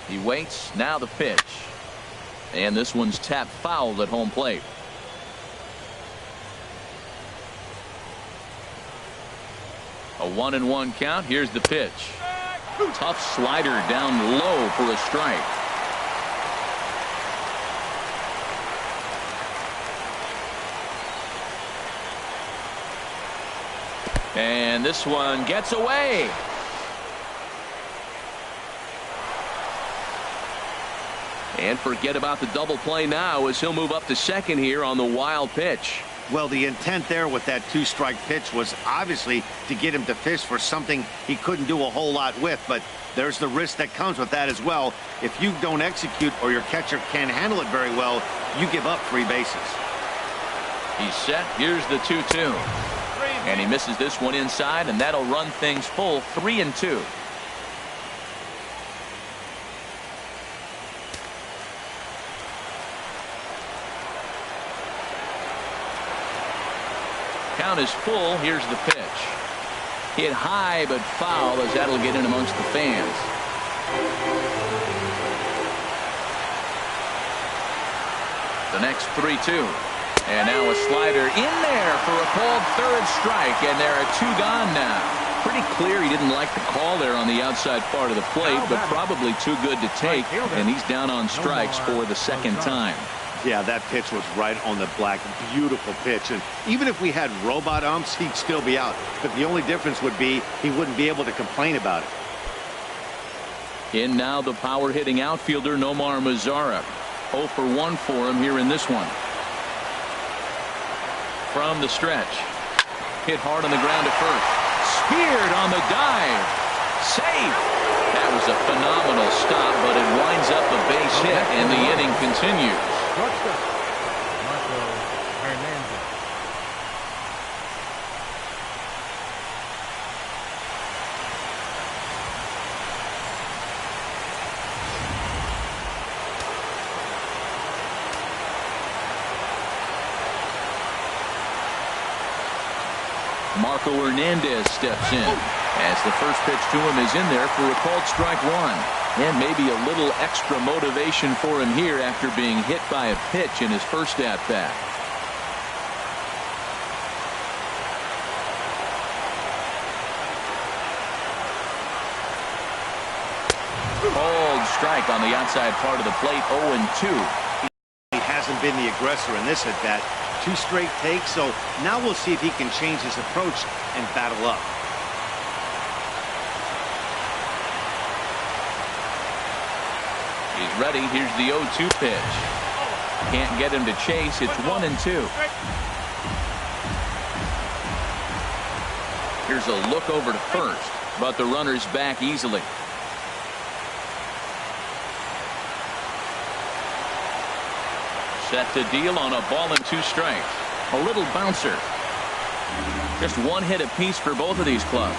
S1: He waits. Now the pitch. And this one's tapped foul at home plate. A 1-1 count. Here's the pitch. Tough slider down low for a strike. And this one gets away. And forget about the double play now as he'll move up to second here on the wild pitch.
S4: Well, the intent there with that 2-strike pitch was obviously to get him to fish for something he couldn't do a whole lot with, but there's the risk that comes with that as well. If you don't execute or your catcher can't handle it very well, you give up 3 bases.
S1: He's set. Here's the 2-2. And he misses this one inside, and that'll run things full 3-2. Count is full. Here's the pitch. Hit high but foul as that'll get in amongst the fans. The next 3-2. And now a slider in there for a called third strike, and there are 2 gone now. Pretty clear he didn't like the call there on the outside part of the plate, but probably too good to take, and he's down on strikes for the second time.
S4: Yeah, that pitch was right on the black. Beautiful pitch. And even if we had robot umps, he'd still be out. But the only difference would be he wouldn't be able to complain about it.
S1: In now the power hitting outfielder Nomar Mazara. 0 for 1 for him here in this one. From the stretch. Hit hard on the ground at first. Speared on the dive. Safe. That was a phenomenal stop, but it winds up a base hit, and the inning continues. Marco Hernandez steps in as the first pitch to him is in there for a called strike 1. And maybe a little extra motivation for him here after being hit by a pitch in his first at-bat. Called strike on the outside part of the plate. 0-2.
S4: He hasn't been the aggressor in this at-bat. 2 straight takes, so now we'll see if he can change his approach and battle up.
S1: He's ready. Here's the 0-2 pitch. Can't get him to chase. It's 1-2. Here's a look over to first, but the runner's back easily. Set to deal on a ball and 2 strikes. A little bouncer. Just 1 hit apiece for both of these clubs.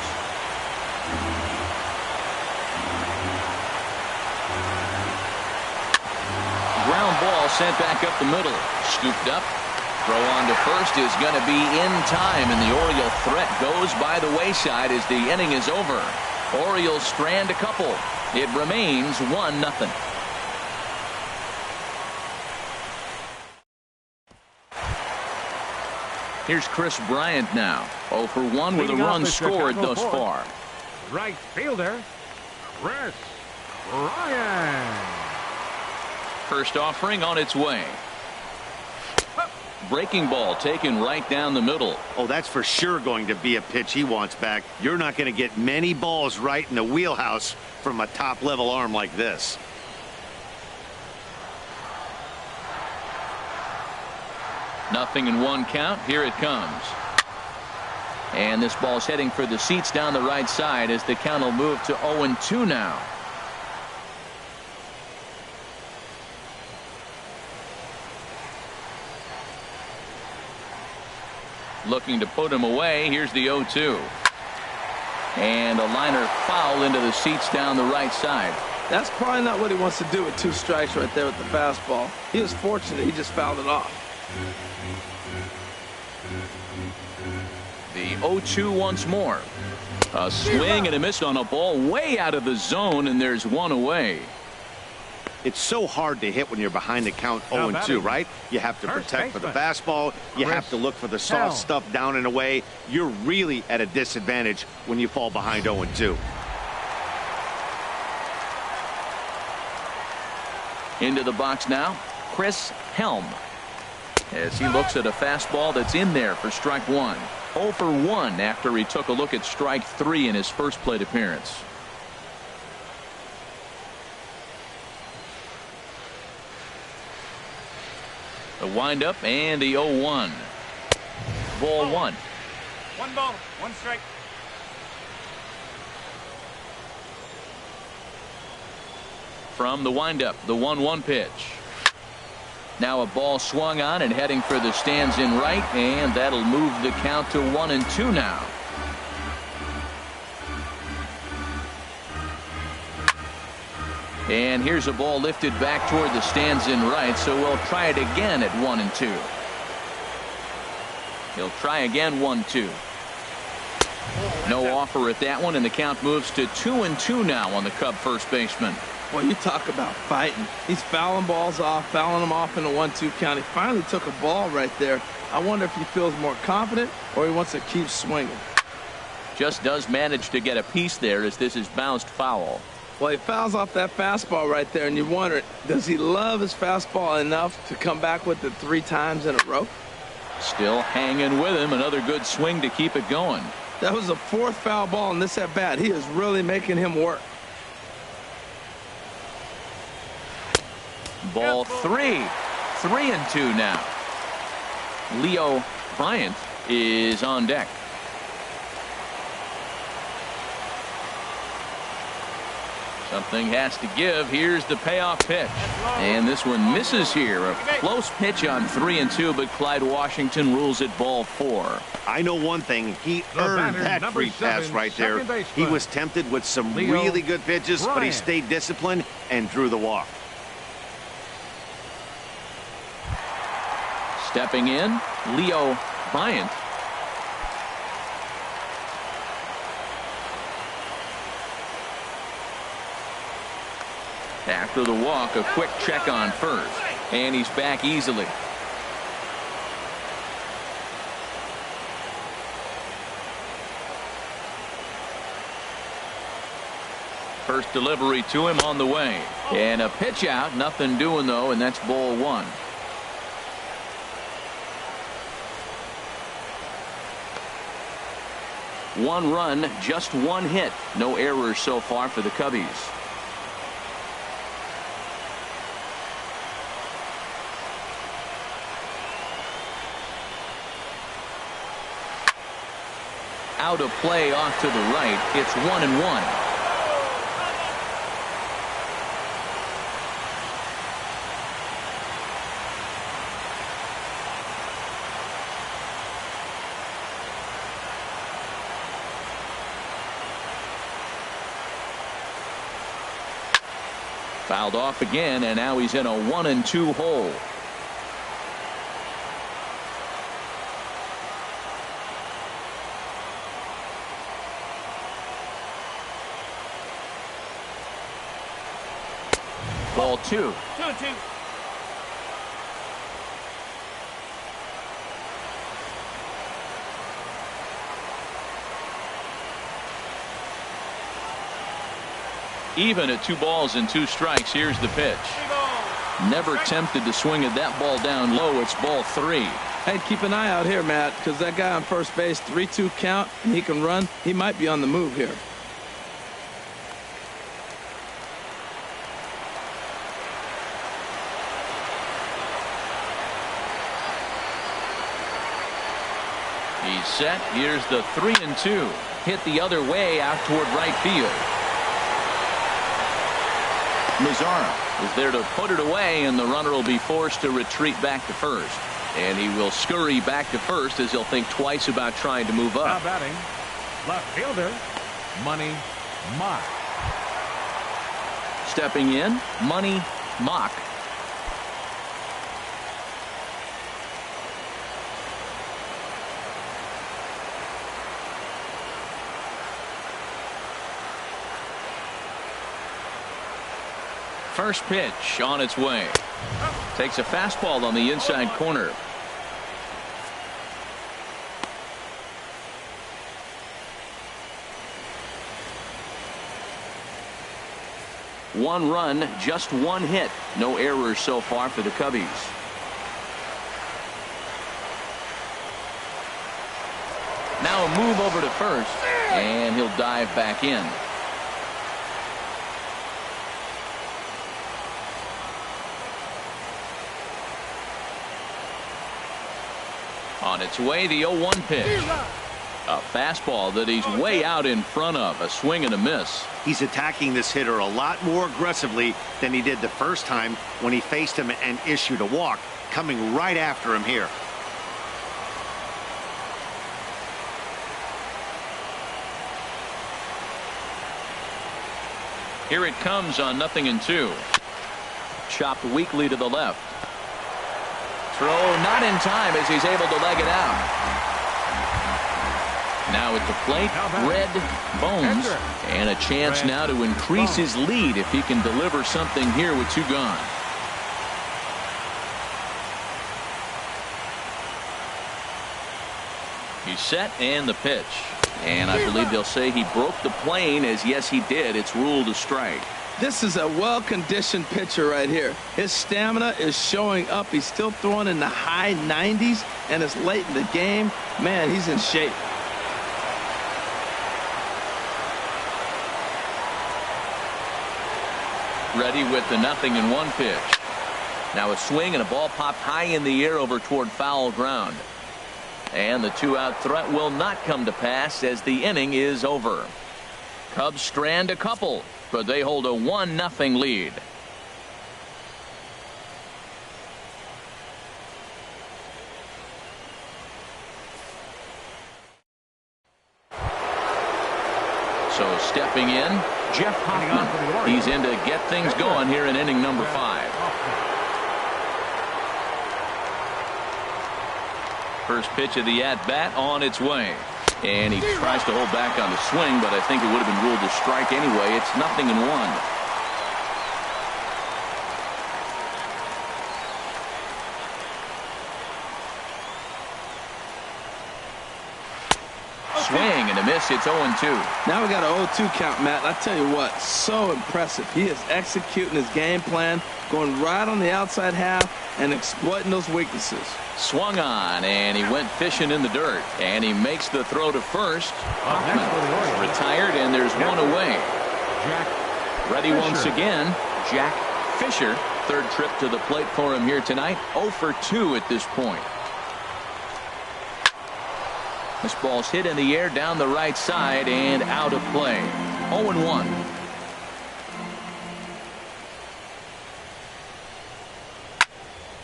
S1: Ground ball sent back up the middle. Scooped up. Throw on to first is going to be in time, and the Oriole threat goes by the wayside as the inning is over. Orioles strand a couple. It remains 1-0. Here's Chris Bryant now. 0 for 1 with a run scored thus far.
S2: Right fielder, Chris Bryant.
S1: First offering on its way. Breaking ball taken right down the middle.
S4: Oh, that's for sure going to be a pitch he wants back. You're not going to get many balls right in the wheelhouse from a top-level arm like this.
S1: Nothing in 1 count. Here it comes. And this ball's heading for the seats down the right side as the count will move to 0-2 now. Looking to put him away. Here's the 0-2. And a liner foul into the seats down the right side.
S3: That's probably not what he wants to do with 2 strikes right there with the fastball. He was fortunate he just fouled it off.
S1: The 0-2 once more. A swing and a miss on a ball way out of the zone, and there's one away.
S4: It's so hard to hit when you're behind the count 0-2, right? You have to protect for the fastball. You have to look for the soft stuff down and away. You're really at a disadvantage when you fall behind 0-2.
S1: Into the box now, Chris Helm, as he looks at a fastball that's in there for strike one. 0 for 1 after he took a look at strike 3 in his first plate appearance. The windup and the 0-1. Ball 1.
S6: 1 ball, 1 strike.
S1: From the windup, the 1-1 pitch. Now a ball swung on and heading for the stands in right, and that'll move the count to 1-2 now. And here's a ball lifted back toward the stands in right, so we'll try it again at 1-2. He'll try again 1-2. No offer at that one, and the count moves to 2-2 now on the Cub first baseman.
S3: Well, you talk about fighting. He's fouling balls off, fouling them off in a 1-2 count. He finally took a ball right there. I wonder if he feels more confident or he wants to keep swinging.
S1: Just does manage to get a piece there as this is bounced foul.
S3: Well, he fouls off that fastball right there, and you wonder, does he love his fastball enough to come back with it 3 times in a row?
S1: Still hanging with him. Another good swing to keep it going.
S3: That was the 4th foul ball in this at-bat. He is really making him work.
S1: Ball 3. 3-2 now. Leo Bryant is on deck. Something has to give. Here's the payoff pitch. And this one misses here. A close pitch on 3-2, but Clyde Washington rules it ball 4.
S4: I know one thing. He earned that free pass right there. He was tempted with some really good pitches, but he stayed disciplined and drew the walk.
S1: Stepping in, Leo Bryant. After the walk, a quick check on first, and he's back easily. First delivery to him on the way, and a pitch out, nothing doing though, and that's ball 1. One run, just 1 hit. No errors so far for the Cubbies. Out of play off to the right. It's 1-1. Fouled off again, and now he's in a 1-2 hole. Ball 2.
S6: 2-2.
S1: Even at 2 balls and 2 strikes. Here's the pitch. Never tempted to swing at that ball down low. It's ball 3.
S3: Hey, keep an eye out here, Matt, because that guy on first base, 3-2 count, and he can run. He might be on the move here.
S1: He's set. Here's the 3-2. Hit the other way out toward right field. Mazzara is there to put it away, and the runner will be forced to retreat back to first. And he will scurry back to first as he'll think twice about trying to move up.
S2: Now batting, left fielder, Money Mock.
S1: Stepping in, Money Mock. First pitch on its way. Takes a fastball on the inside corner. One run, just one hit. No errors so far for the Cubbies. Now a move over to first, and he'll dive back in. On its way, the 0-1 pitch. A fastball that he's way out in front of. A swing and a miss.
S4: He's attacking this hitter a lot more aggressively than he did the first time when he faced him and issued a walk. Coming right after him here.
S1: Here it comes on 0-2. Chopped weakly to the left. Throw not in time as he's able to leg it out. Now at the plate, Red Bones, and a chance now to increase his lead if he can deliver something here with two gone. He's set and the pitch. And I believe they'll say he broke the plane, as yes he did. It's ruled a strike.
S3: This is a well-conditioned pitcher right here. His stamina is showing up. He's still throwing in the high 90s, and it's late in the game. Man, he's in shape.
S1: Ready with the 0-1 pitch. Now a swing and a ball popped high in the air over toward foul ground. And the two-out threat will not come to pass as the inning is over. Cubs strand a couple, but they hold a 1-0 lead. So stepping in, Jeff Hoffman. He's in to get things going here in inning number 5. First pitch of the at-bat on its way. And he tries to hold back on the swing, but I think it would have been ruled a strike anyway. It's 0-1. Swing and a miss. It's 0-2.
S3: Now we got an 0-2 count, Matt. I tell you what, so impressive. He is executing his game plan, going right on the outside half and exploiting those weaknesses.
S1: Swung on, and he went fishing in the dirt, and he makes the throw to first. Retired, and there's one away. Ready once again, Jack Fisher. Third trip to the plate for him here tonight. 0 for 2 at this point. This ball's hit in the air down the right side and out of play. 0-1.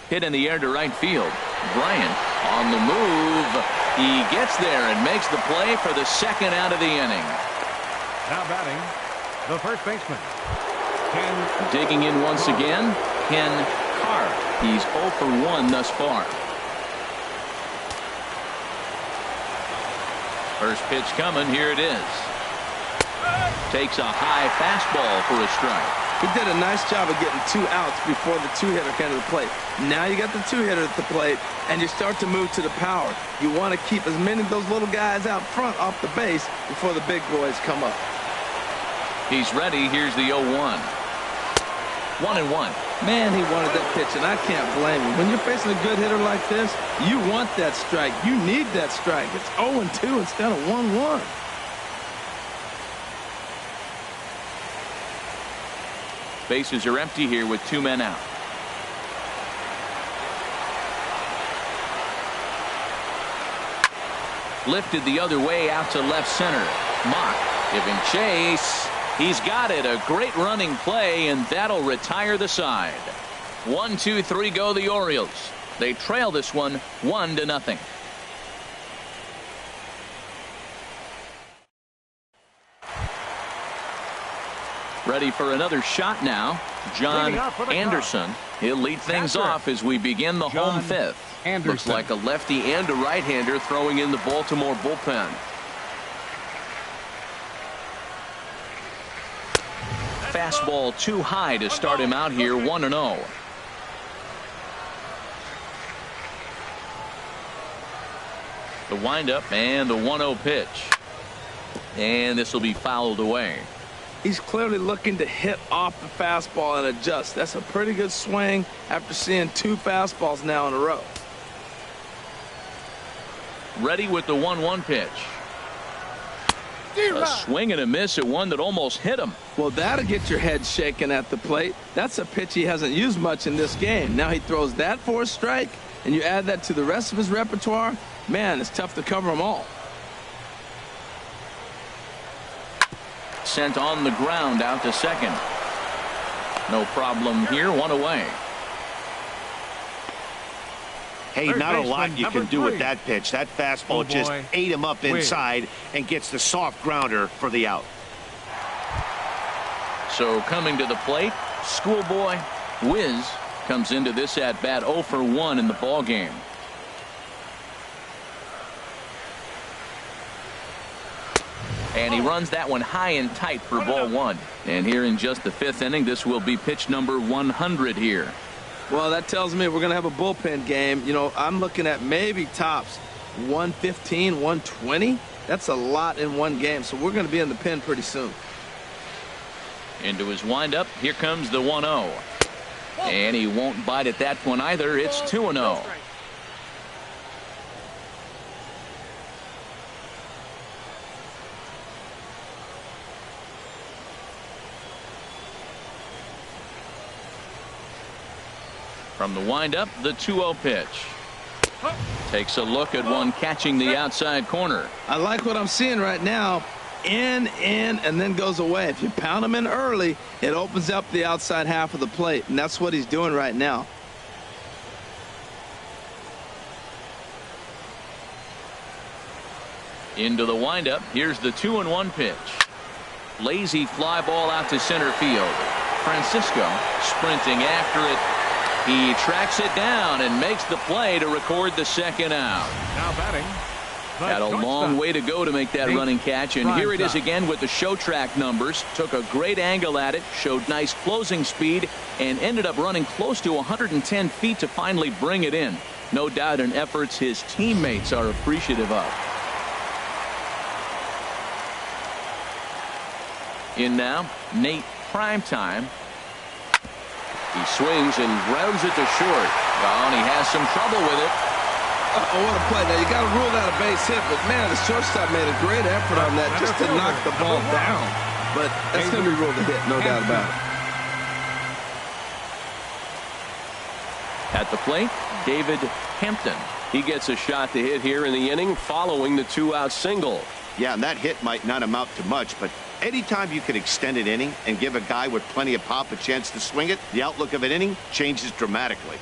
S1: Hit in the air to right field. Bryant on the move. He gets there and makes the play for the second out of the inning.
S2: Now batting, the first baseman, Ken.
S1: Digging in once again, Ken Carr. He's 0 for 1 thus far. First pitch coming. Here it is. Takes a high fastball for a strike.
S3: He did a nice job of getting 2 outs before the 2-hitter came to the plate. Now you got the 2-hitter at the plate, and you start to move to the power. You want to keep as many of those little guys out front off the base before the big boys come up.
S1: He's ready. Here's the 0-1. 1-1.
S3: Man, he wanted that pitch, and I can't blame him. When you're facing a good hitter like this, you want that strike. You need that strike. It's 0-2 instead of 1-1.
S1: Bases are empty here with 2 men out. Lifted the other way out to left center. Mock giving chase. He's got it. A great running play, and that'll retire the side. 1, 2, 3 go the Orioles. They trail this one 1-0. Ready for another shot now. John Anderson. He'll lead things off as we begin the home fifth. Looks like a lefty and a right-hander throwing in the Baltimore bullpen. fastball too high to start him out here 1-0. The windup and the 1-0 pitch. And this will be fouled away.
S3: He's clearly looking to hit off the fastball and adjust. That's a pretty good swing after seeing 2 fastballs now in a row.
S1: Ready with the 1-1 pitch. A swing and a miss at one that almost hit him.
S3: Well, that'll get your head shaking at the plate. That's a pitch he hasn't used much in this game. Now he throws that for a strike, and you add that to the rest of his repertoire. Man, it's tough to cover them all.
S1: Sent on the ground out to second. No problem here. 1 away.
S4: Hey,
S2: Third
S4: not a
S2: baseman,
S4: lot you
S2: number
S4: can do with
S2: 3.
S4: that pitch. That fastball just ate him up inside and gets the soft grounder for the out.
S1: So coming to the plate, Schoolboy Wiz comes into this at bat 0 for 1 in the ball game. And he runs that one high and tight for ball 1. And here in just the 5th inning, this will be pitch number 100 here.
S3: Well, that tells me we're going to have a bullpen game. You know, I'm looking at maybe tops 115, 120. That's a lot in one game. So we're going to be in the pen pretty soon.
S1: Into his windup. Here comes the 1-0. And he won't bite at that one either. It's 2-0. From the windup, the 2-0 pitch. Takes a look at one catching the outside corner.
S3: I like what I'm seeing right now. In, and then goes away. If you pound him in early, it opens up the outside half of the plate, and that's what he's doing right now.
S1: Into the windup. Here's the 2-1 pitch. Lazy fly ball out to center field. Francisco sprinting after it. He tracks it down and makes the play to record the second out.
S2: Now batting.
S1: Had a long way to go to make that running catch, and here it is again with the show track numbers. Took a great angle at it, showed nice closing speed, and ended up running close to 110 feet to finally bring it in. No doubt in efforts his teammates are appreciative of. In now, Nate Primetime. He swings and grounds it to short. Well, and he has some trouble with it.
S3: Oh, what a play. Now, you got to rule that a base hit, but, man, the shortstop made a great effort on that just to knock the ball down. But that's going to be ruled a hit, no doubt about it.
S5: At the plate, David Hampton. He gets a shot to hit here in the inning following the 2-out single.
S4: Yeah, and that hit might not amount to much, but anytime you can extend an inning and give a guy with plenty of pop a chance to swing it, the outlook of an inning changes dramatically.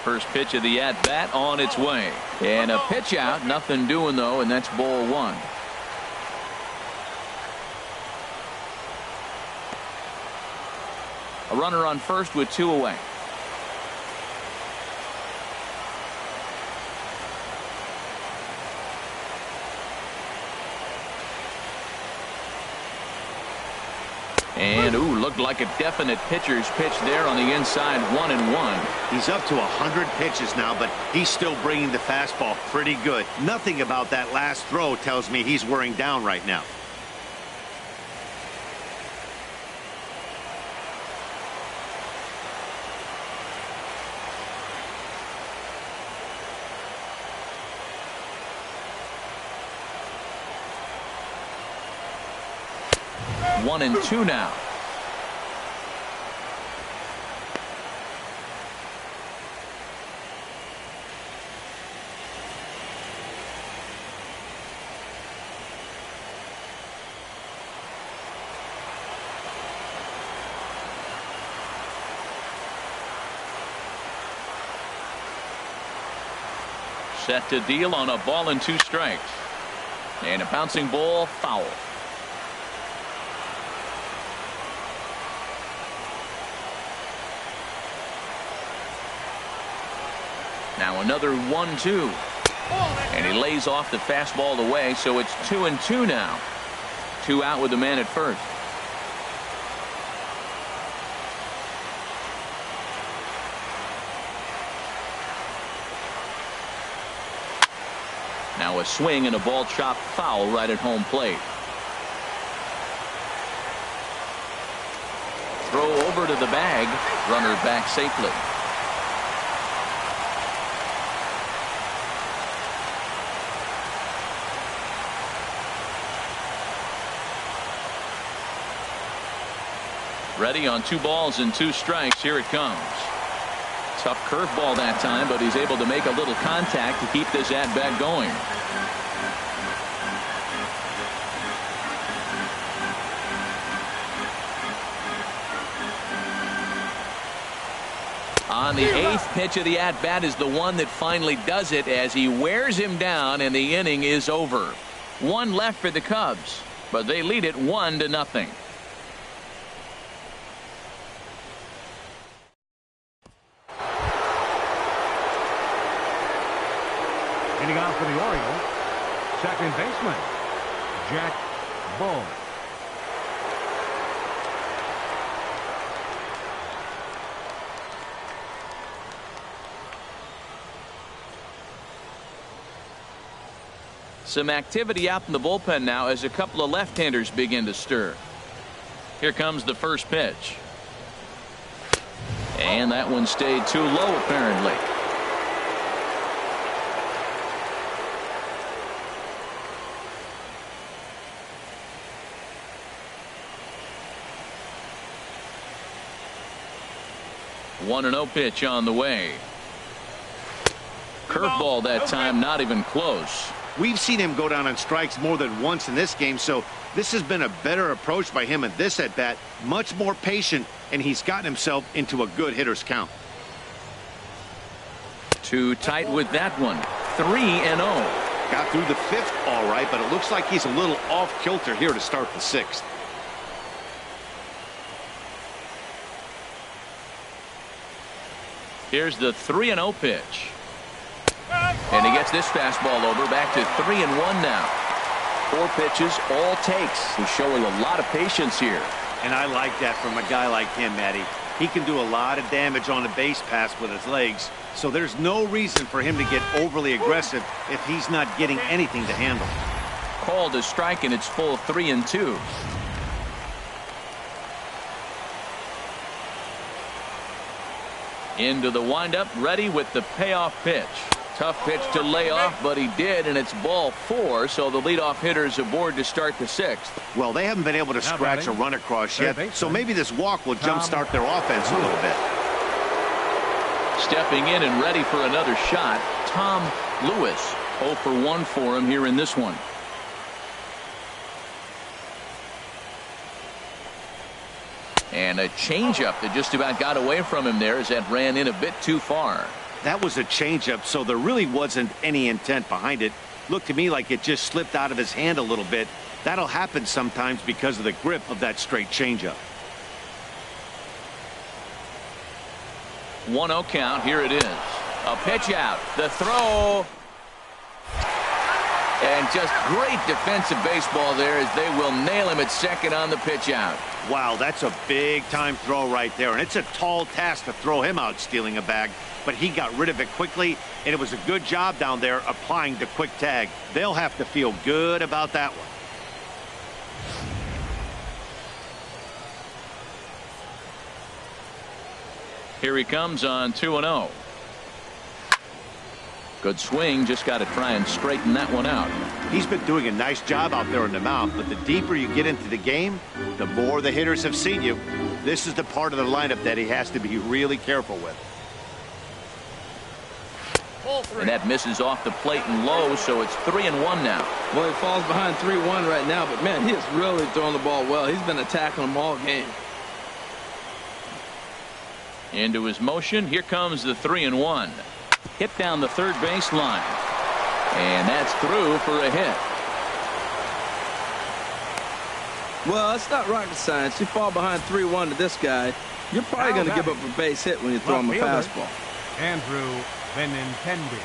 S1: First pitch of the at-bat on its way. And a pitch out. Nothing doing, though, and that's ball 1. A runner on first with 2 away. And, ooh, looked like a definite pitcher's pitch there on the inside, 1-1.
S4: He's up to 100 pitches now, but he's still bringing the fastball pretty good. Nothing about that last throw tells me he's wearing down right now.
S1: One and two now. Set to deal on a ball and 2 strikes. And a bouncing ball, foul. Now another 1-2. And he lays off the fastball away, so it's 2-2 now. 2 out with the man at first. Now a swing and a ball chopped foul right at home plate. Throw over to the bag. Runner back safely. Ready on 2 balls and 2 strikes. Here it comes. Tough curveball that time, but he's able to make a little contact to keep this at-bat going. On the 8th pitch of the at-bat is the one that finally does it as he wears him down, and the inning is over. 1 left for the Cubs, but they lead it 1-0.
S2: Hitting out for the Orioles, second baseman, Jack Bull.
S1: Some activity out in the bullpen now as a couple of left-handers begin to stir. Here comes the first pitch. And that one stayed too low apparently. One 1-0 pitch on the way. Curveball that time, not even close.
S4: We've seen him go down on strikes more than once in this game, so this has been a better approach by him at this at bat. Much more patient, and he's gotten himself into a good hitter's count.
S1: Too tight with that one. 3-0.
S4: Got through the 5th all right, but it looks like he's a little off kilter here to start the 6th.
S1: Here's the 3-0 pitch. And he gets this fastball over. Back to 3-1 now. 4 pitches, all takes. He's showing a lot of patience here.
S4: And I like that from a guy like him, Matty. He can do a lot of damage on a base pass with his legs, so there's no reason for him to get overly aggressive if he's not getting anything to handle.
S1: Called a strike, and it's full 3-2. Into the windup, ready with the payoff pitch. Tough pitch to lay off, but he did, and it's ball 4, so the leadoff hitter is aboard to start the 6th.
S4: Well, they haven't been able to scratch a run across yet, so maybe this walk will jumpstart their offense a little bit.
S1: Stepping in and ready for another shot, Tom Lewis. 0 for 1 for him here in this one. And a changeup that just about got away from him there as that ran in a bit too far.
S4: That was a changeup, so there really wasn't any intent behind it. Looked to me like it just slipped out of his hand a little bit. That'll happen sometimes because of the grip of that straight changeup.
S1: 1-0 count. Here it is. A pitch out. The throw. And just great defensive baseball there as they will nail him at second on the pitch out.
S4: Wow, that's a big-time throw right there, and it's a tall task to throw him out stealing a bag, but he got rid of it quickly, and it was a good job down there applying the quick tag. They'll have to feel good about that one.
S1: Here he comes on 2-0. Good swing, just got to try and straighten that one out.
S4: He's been doing a nice job out there in the mound, but the deeper you get into the game, the more the hitters have seen you. This is the part of the lineup that he has to be really careful with.
S1: And that misses off the plate and low, so it's 3-1 now.
S3: Well, he falls behind 3-1 right now, but man, he is really throwing the ball well. He's been attacking them all game.
S1: Into his motion, here comes the 3-1. Hit down the third base line. And that's through for a hit.
S3: Well, it's not rocket science. You fall behind 3-1 to this guy, you're probably going to give up a base hit when you throw him a fastball.
S2: Andrew Benintendi.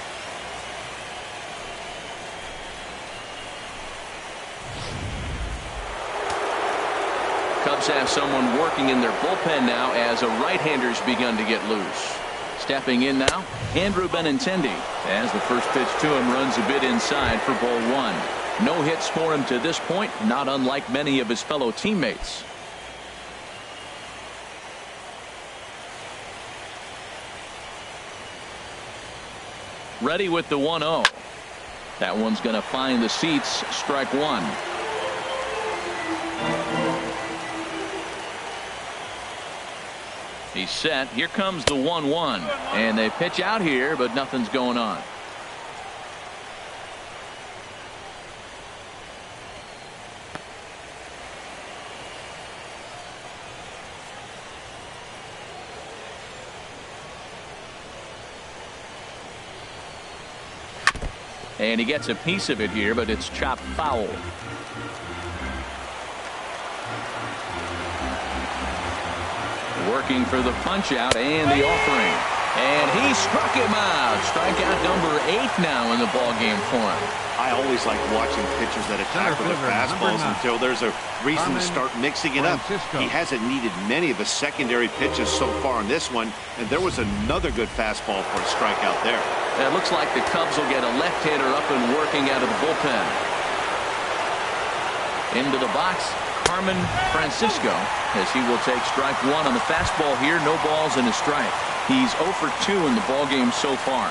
S5: Cubs have someone working in their bullpen now as a right-hander's begun to get loose. Stepping in now, Andrew Benintendi, as the first pitch to him runs a bit inside for ball one. No hits for him to this point, not unlike many of his fellow teammates. Ready with the 1-0. That one's going to find the seats. Strike one. He's set. Here comes the 1-1. And they pitch out here, but nothing's going on. And he gets a piece of it here, but it's chopped foul. Working for the punch out and the offering. And he struck him out. Strikeout number 8 now in the ball game for him.
S4: I always like watching pitchers that attack with their fastballs until there's a reason to start mixing it up. He hasn't needed many of the secondary pitches so far in this one, and there was another good fastball for a strikeout there.
S5: It looks like the Cubs will get a left-hander up and working out of the bullpen. Into the box, Carmen Francisco, as he will take strike one on the fastball here. No balls and a strike. He's 0 for 2 in the ballgame so far.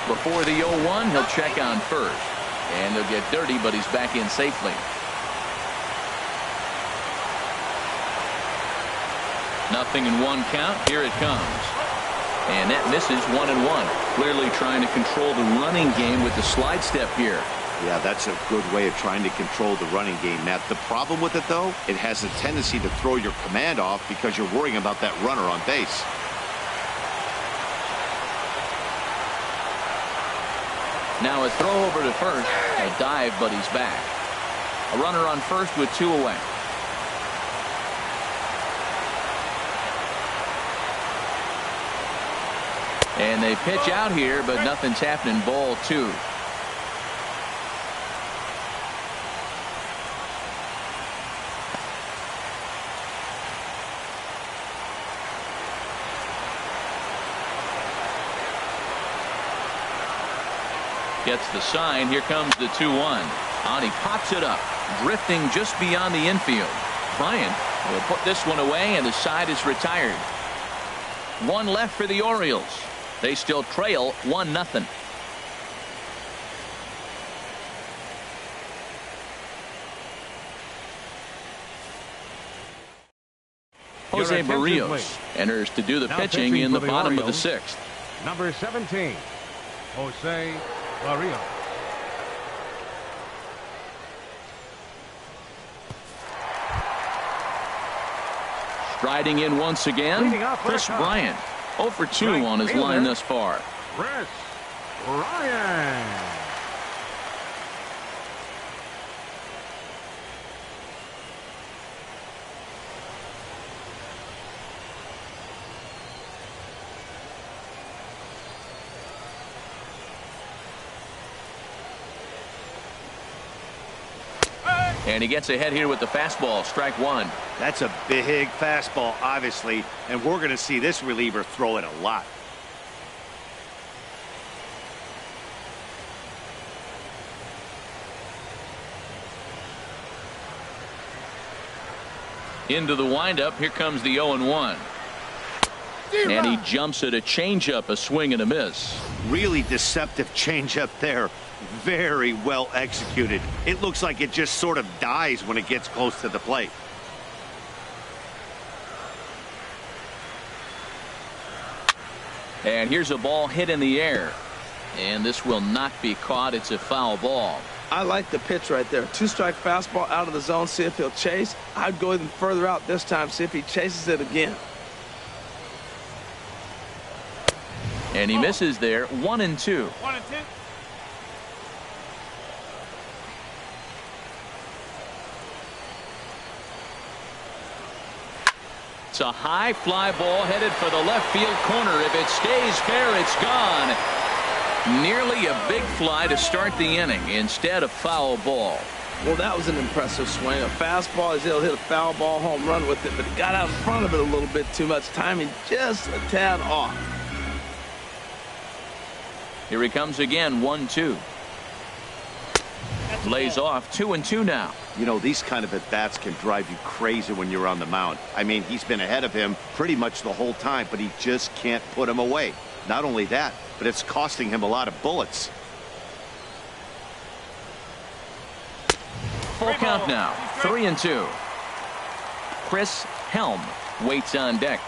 S5: Before the 0-1, he'll check on first. And he'll get dirty, but he's back in safely. Nothing in one count. Here it comes. And that misses 1-1. Clearly trying to control the running game with the slide step here.
S4: Yeah, that's a good way of trying to control the running game, Matt. The problem with it, though, it has a tendency to throw your command off because you're worrying about that runner on base.
S5: Now a throw over to first. A dive, but he's back. A runner on first with 2 away. And they pitch out here, but nothing's happening. Ball 2. Gets the sign. Here comes the 2-1. And he pops it up, drifting just beyond the infield. Bryant will put this one away, and the side is retired. 1 left for the Orioles. They still trail 1-0. Jose Barrios enters to do the pitching in the bottom of the 6th.
S2: Number 17, Jose Barrios.
S5: Striding in once again, Chris Bryant. 0 for 2 on his line thus far.
S2: Chris Bryant.
S5: And he gets ahead here with the fastball. Strike one.
S4: That's a big fastball, obviously, and we're going to see this reliever throw it a lot.
S5: Into the windup. Here comes the 0-1. And he jumps at a changeup, a swing and a miss.
S4: Really deceptive changeup there. Very well executed. It looks like it just sort of dies when it gets close to the plate.
S5: And here's a ball hit in the air. And this will not be caught. It's a foul ball.
S3: I like the pitch right there. 2-strike fastball out of the zone. See if he'll chase. I'd go even further out this time. See if he chases it again.
S5: And he misses there. 1-2.
S6: 1-2.
S1: It's a high fly ball headed for the left field corner. If it stays fair, it's gone. Nearly a big fly to start the inning instead of foul ball.
S3: Well, that was an impressive swing. A fastball, he'll hit a foul ball home run with it, but he got out in front of it a little bit too much. Timing just a tad off.
S1: Here he comes again, 1-2. Lays off, 2-2 now.
S4: You know, these kind of at-bats can drive you crazy when you're on the mound. I mean, he's been ahead of him pretty much the whole time, but he just can't put him away. Not only that, but it's costing him a lot of bullets.
S1: Full count now, 3-2. Chris Helm waits on deck.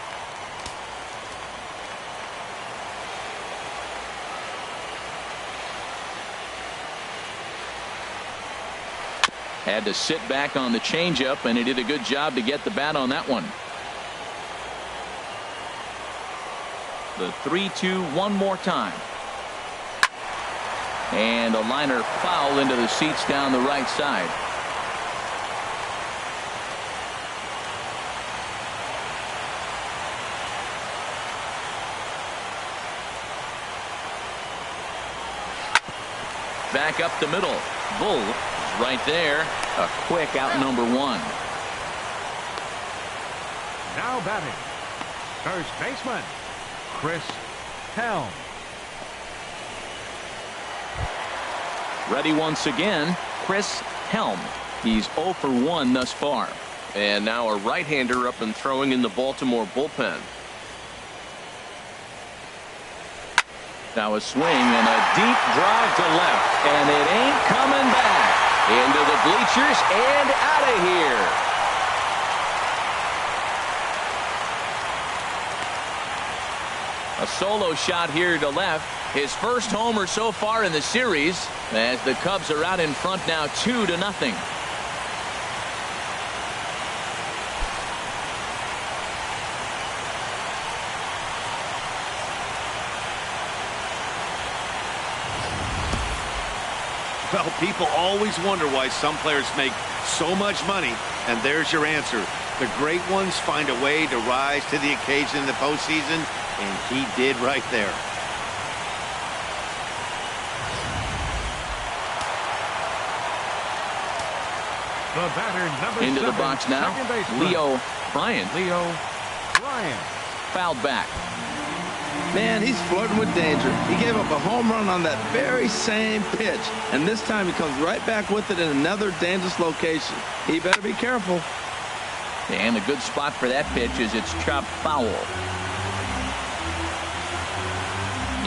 S1: Had to sit back on the changeup, and he did a good job to get the bat on that one. The 3-2 one more time. And a liner foul into the seats down the right side. Back up the middle. Bull is right there. A quick out number one.
S2: Now batting, first baseman, Chris Helm.
S1: Ready once again, Chris Helm. He's 0 for 1 thus far.
S5: And now a right-hander up and throwing in the Baltimore bullpen.
S1: Now a swing and a deep drive to left, and it ain't coming back. Into the bleachers and out of here. A solo shot here to left. His first homer so far in the series, as the Cubs are out in front now 2-0.
S4: Well, people always wonder why some players make so much money, and there's your answer. The great ones find a way to rise to the occasion in the postseason, and he did right there.
S2: The batter, number
S1: Into the
S2: 7,
S1: box now,
S2: second baseman,
S1: Leo Bryant.
S2: Leo Bryant.
S1: Fouled back.
S3: Man, he's flirting with danger. He gave up a home run on that very same pitch, and this time he comes right back with it in another dangerous location. He better be careful.
S1: And a good spot for that pitch is it's chopped foul.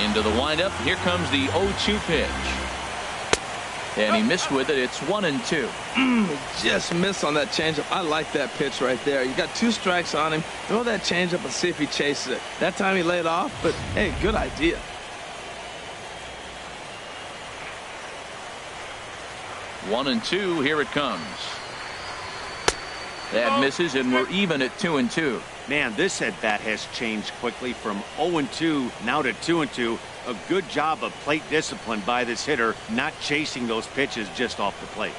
S1: Into the windup. Here comes the 0-2 pitch. And he missed with it. It's 1-2.
S3: He just missed on that changeup. I like that pitch right there. You got 2 strikes on him. Throw that changeup and see if he chases it. That time he laid off, but hey, good idea.
S1: One and two. Here it comes. That misses, and we're even at 2-2.
S4: Man, this at-bat has changed quickly from 0-2 now to 2-2. A good job of plate discipline by this hitter, not chasing those pitches just off the plate.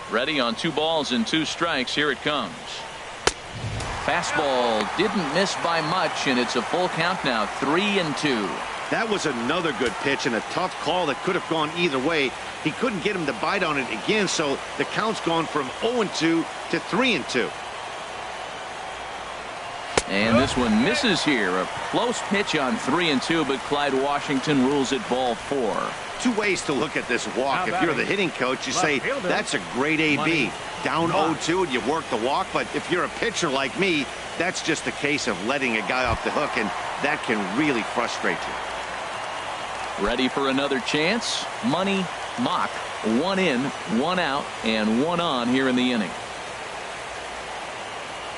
S1: Ready on 2 balls and 2 strikes. Here it comes. Fastball didn't miss by much, and it's a full count now, 3-2.
S4: That was another good pitch and a tough call that could have gone either way. He couldn't get him to bite on it again, so the count's gone from 0-2 to 3-2.
S1: And this one misses here. A close pitch on 3-2, but Clyde Washington rules it ball 4.
S4: 2 ways to look at this walk. If you're the hitting coach, you say that's a great AB. Down 0-2 and you work the walk, but if you're a pitcher like me, that's just a case of letting a guy off the hook, and that can really frustrate you.
S1: Ready for another chance? Money Mock. 1 in, 1 out, and 1 on here in the inning.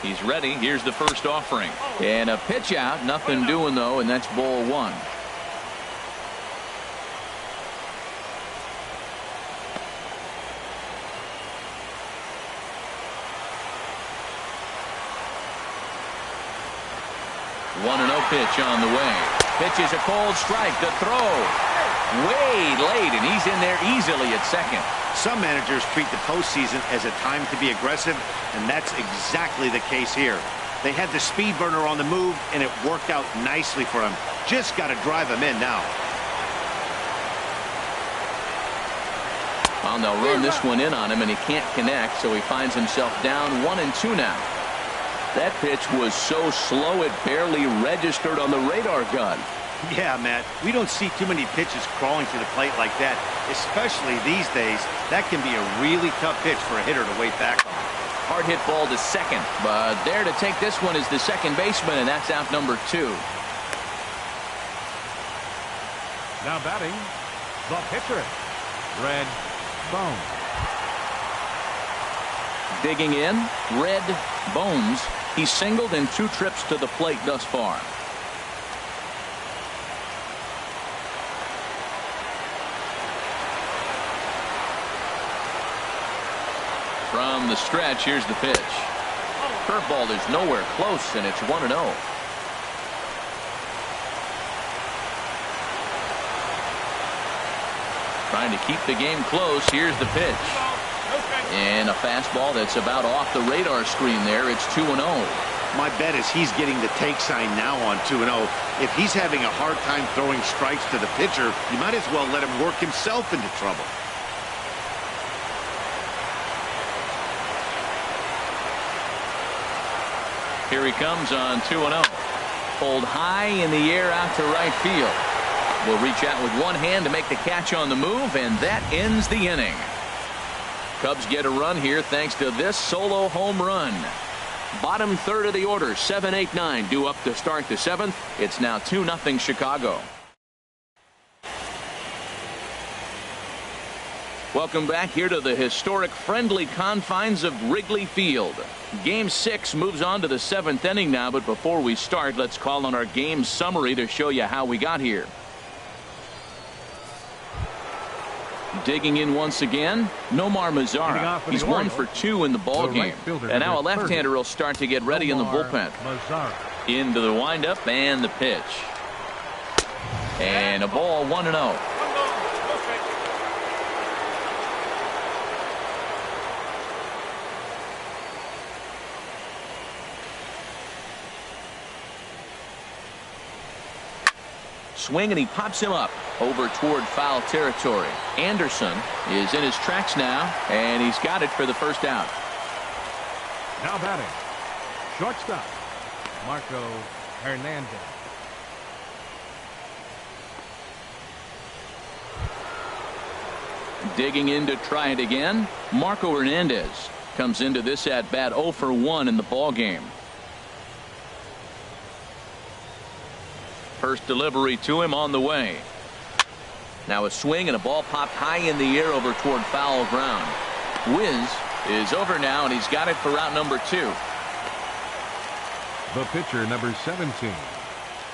S1: He's ready. Here's the first offering. And a pitch out. Nothing doing, though, and that's ball 1. One and 0 pitch on the way. Pitch is a cold strike. The throw. way late, and he's in there easily at second.
S4: Some managers treat the postseason as a time to be aggressive, and that's exactly the case here. They had the speed burner on the move, and it worked out nicely for him. Just got to drive him in now.
S1: Well, they'll run this one in on him, and he can't connect, so he finds himself down 1-2 now. That pitch was so slow it barely registered on the radar gun.
S4: Yeah, Matt, we don't see too many pitches crawling to the plate like that, especially these days. That can be a really tough pitch for a hitter to wait back on.
S1: Hard hit ball to second, but there to take this one is the second baseman, and that's out number 2.
S2: Now batting, the pitcher, Red Bones.
S1: Digging in, Red Bones. He's singled in 2 trips to the plate thus far. From the stretch, here's the pitch. Curveball is nowhere close, and it's 1-0. Trying to keep the game close. Here's the pitch. And a fastball that's about off the radar screen there. It's 2-0.
S4: My bet is he's getting the take sign now on 2-0. If he's having a hard time throwing strikes to the pitcher, you might as well let him work himself into trouble.
S1: Here he comes on 2-0. Pulled high in the air out to right field. Will reach out with one hand to make the catch on the move, and that ends the inning. Cubs get a run here thanks to this solo home run. Bottom third of the order, 7, 8, 9 due up to start the 7th. It's now 2-0 Chicago. Welcome back here to the historic friendly confines of Wrigley Field. Game 6 moves on to the 7th inning now, but before we start, let's call on our game summary to show you how we got here. Digging in once again, Nomar Mazara. He's 1 for 2 in the ball game. And now a left-hander will start to get ready in the bullpen. Into the windup and the pitch. And a ball, 1-0. Swing, and he pops him up over toward foul territory. Anderson is in his tracks now, and he's got it for the first out.
S2: Now batting, shortstop, Marco Hernandez.
S1: Digging in to try it again, Marco Hernandez comes into this at bat 0 for 1 in the ball game. First delivery to him on the way. Now a swing, and a ball popped high in the air over toward foul ground. Wiz is over now, and he's got it for route number 2.
S2: The pitcher, number 17,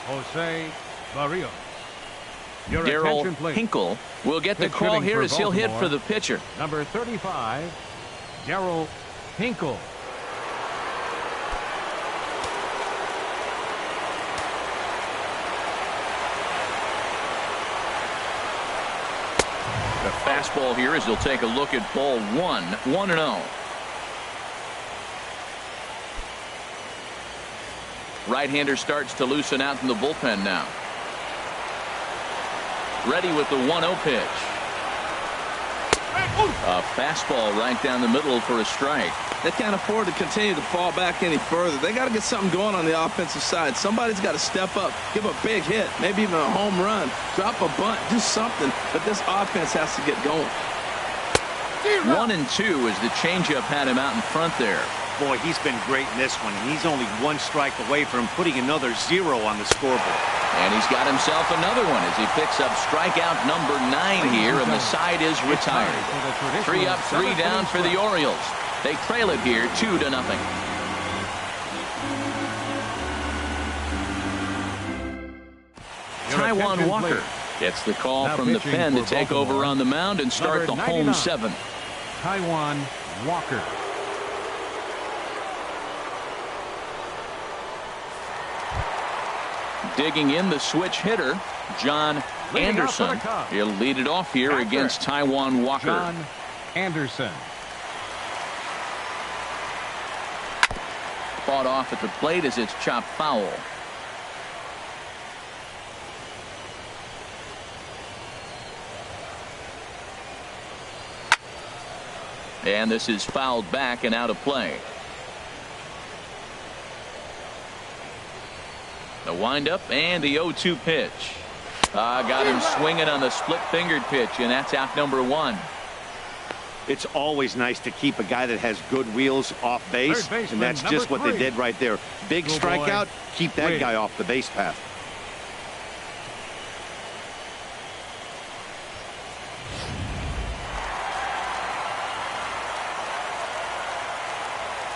S2: Jose Barrios.
S1: Darryl Hinkle will get the call here as he'll hit for the pitcher.
S2: Number 35, Darryl Hinkle.
S1: The fastball here as he'll take a look at ball 1, 1-0. Right-hander starts to loosen out in the bullpen now. Ready with the 1-0 pitch. A fastball right down the middle for a strike.
S3: They can't afford to continue to fall back any further. They got to get something going on the offensive side. Somebody's got to step up, give a big hit, maybe even a home run, drop a bunt, do something. But this offense has to get going.
S1: 1-2 as the changeup had him out in front there.
S4: Boy, he's been great in this one, and he's only 1 strike away from putting another 0 on the scoreboard.
S1: And he's got himself another one as he picks up strikeout number 9 here, and the side is retired. 3 up, 3 down for the Orioles. They trail it here 2-0. Taijuan Walker gets the call from the pen to take over on the mound and start the home 7th.
S2: Taijuan Walker.
S1: Digging in the switch hitter, John
S2: Leading off for the
S5: Anderson.
S2: Cubs.
S5: He'll lead it off here
S2: Catcher,
S5: against Taijuan Walker.
S2: John Anderson.
S5: Fought off at the plate as it's chopped foul. And this is fouled back and out of play. The windup and the 0-2 pitch. Got him swinging on the split-fingered pitch, and that's out number 1.
S4: It's always nice to keep a guy that has good wheels off base, and that's just what they did right there. Big strikeout, keep that guy off the base path.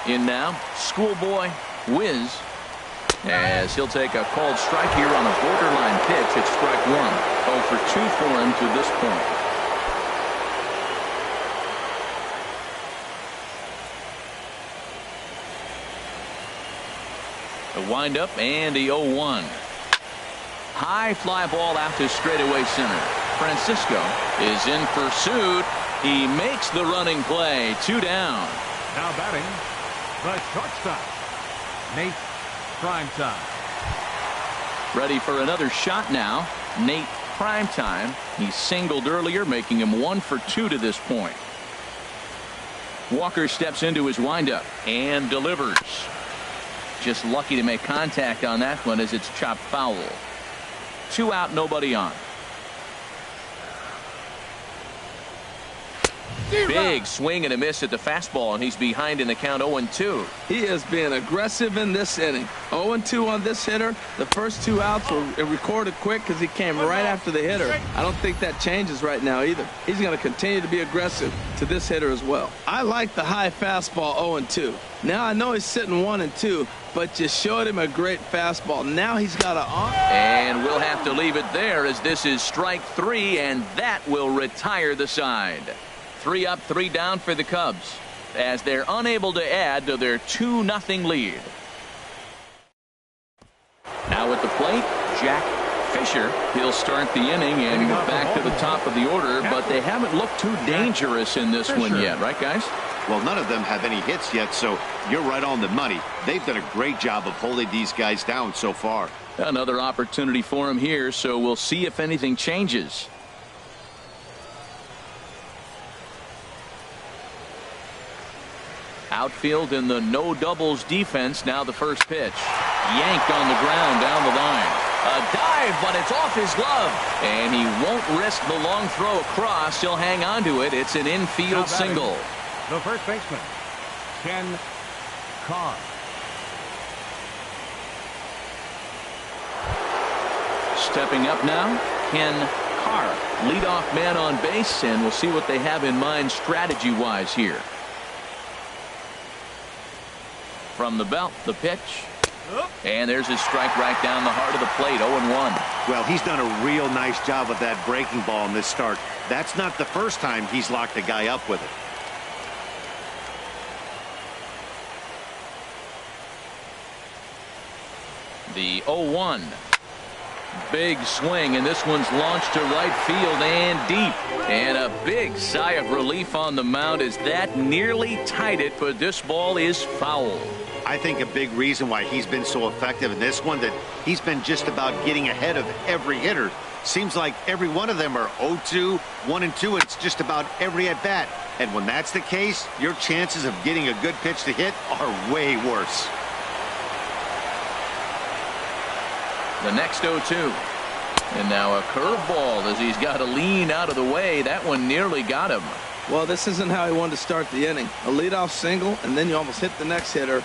S5: In now, Schoolboy Wiz, as he'll take a called strike here on a borderline pitch. It's strike 1. 0 for 2 for him to this point. The windup and the 0-1. High fly ball out to straightaway center. Francisco is in pursuit. He makes the running play. 2 down.
S2: Now batting, the shortstop, Nate Primetime.
S5: Ready for another shot now. Nate Primetime. He singled earlier, making him 1 for 2 to this point. Walker steps into his windup and delivers. Just lucky to make contact on that one as it's chopped foul. 2 out, nobody on. Big swing and a miss at the fastball, and he's behind in the count 0-2.
S3: He is being aggressive in this inning. 0-2 on this hitter. The first 2 outs were recorded quick because he came right after the hitter. I don't think that changes right now either. He's going to continue to be aggressive to this hitter as well. I like the high fastball 0-2. Now I know he's sitting 1-2, but you showed him a great fastball. Now he's got a
S5: and we'll have to leave it there as this is strike 3, and that will retire the side. 3 up, 3 down for the Cubs as they're unable to add to their 2-0 lead. Now at the plate, Jack Fisher. He'll start the inning and back to the top of the order, but they haven't looked too dangerous in this one yet, right, guys?
S4: Well, none of them have any hits yet, so you're right on the money. They've done a great job of holding these guys down so far.
S5: Another opportunity for him here, so we'll see if anything changes. Outfield in the no doubles defense. Now the first pitch. Yanked on the ground down the line. A dive, but it's off his glove. And he won't risk the long throw across. He'll hang on to it. It's an infield single.
S2: The first baseman, Ken Carr.
S5: Stepping up now, Ken Carr. Leadoff man on base, and we'll see what they have in mind strategy-wise here. From the belt, the pitch. And there's his strike right down the heart of the plate, 0-1.
S4: Well, he's done a real nice job of that breaking ball in this start. That's not the first time he's locked a guy up with it.
S5: The 0-1. Big swing, and this one's launched to right field and deep. And a big sigh of relief on the mound as that nearly tied it, but this ball is foul.
S4: I think a big reason why he's been so effective in this one, that he's been just about getting ahead of every hitter. Seems like every one of them are 0-2, 1-2, and it's just about every at-bat. And when that's the case, your chances of getting a good pitch to hit are way worse.
S5: The next 0-2. And now a curveball as he's got to lean out of the way. That one nearly got him.
S3: Well, this isn't how he wanted to start the inning. A leadoff single, and then you almost hit the next hitter.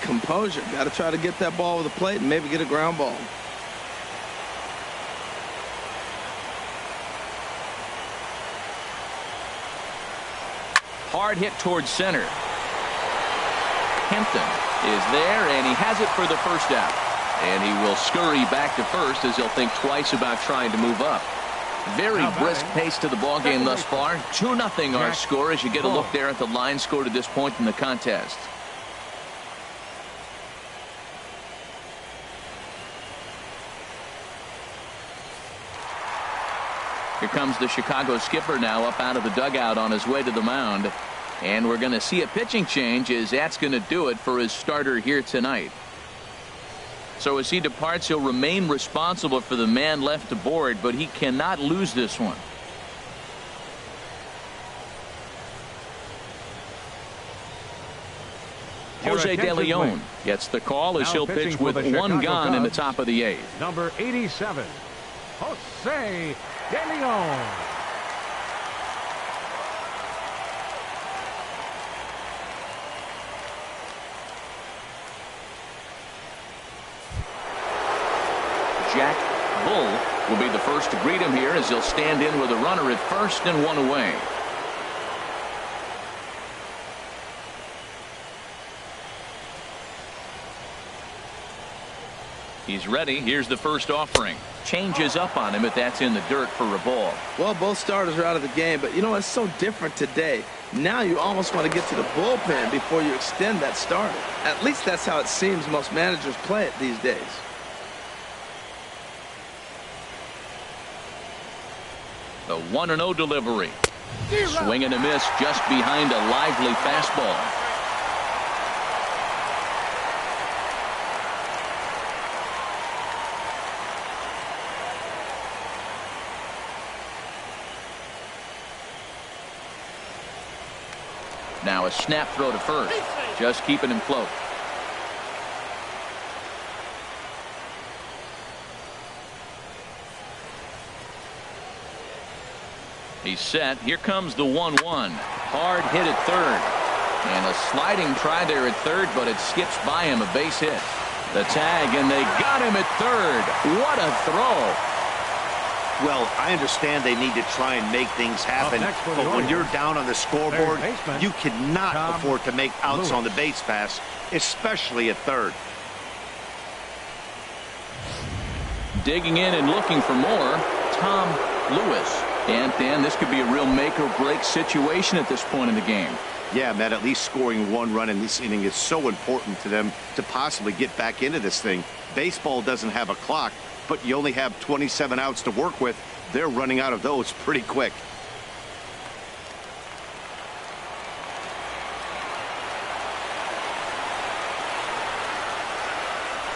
S3: Composure. Got to try to get that ball over the plate and maybe get a ground ball.
S5: Hard hit towards center. Kempton is there, and he has it for the first out. And he will scurry back to first as he'll think twice about trying to move up. Very brisk pace to the ballgame thus far. 2-0 our score as you get a look there at the line score to this point in the contest. Here comes the Chicago skipper now up out of the dugout on his way to the mound. And we're going to see a pitching change as that's going to do it for his starter here tonight. So as he departs, he'll remain responsible for the man left to board, but he cannot lose this one. Jose De Leon gets the call as he'll pitch with one gone in the top of the 8th.
S2: Number 87, Jose De Leon.
S5: Jack Bull will be the first to greet him here as he'll stand in with a runner at first and one away. He's ready. Here's the first offering. Changes up on him, but that's in the dirt for a ball.
S3: Well, both starters are out of the game, but you know, it's so different today. Now you almost want to get to the bullpen before you extend that starter. At least that's how it seems most managers play it these days.
S5: The 1-0 delivery. Swing and a miss just behind a lively fastball. Now a snap throw to first. Just keeping him close. He's set. Here comes the 1-1. Hard hit at third. And a sliding try there at third, but it skips by him. A base hit. The tag, and they got him at third. What a throw.
S4: Well, I understand they need to try and make things happen, but when you're down on the scoreboard, you cannot afford to make outs on the base pass, especially at third.
S5: Digging in and looking for more, Tom Lewis. And Dan, this could be a real make or break situation at this point in the game.
S4: Yeah, Matt, at least scoring one run in this inning is so important to them to possibly get back into this thing. Baseball doesn't have a clock, but you only have 27 outs to work with. They're running out of those pretty quick.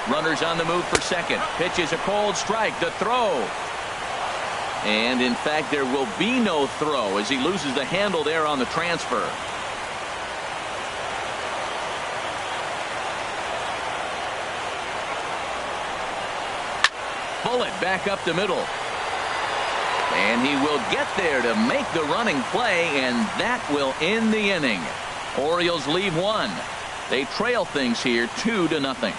S5: Runners on the move for second. Pitch is a cold strike. The throw. And in fact, there will be no throw as he loses the handle there on the transfer. Bullet back up the middle. And he will get there to make the running play, and that will end the inning. Orioles leave one. They trail things here 2-0.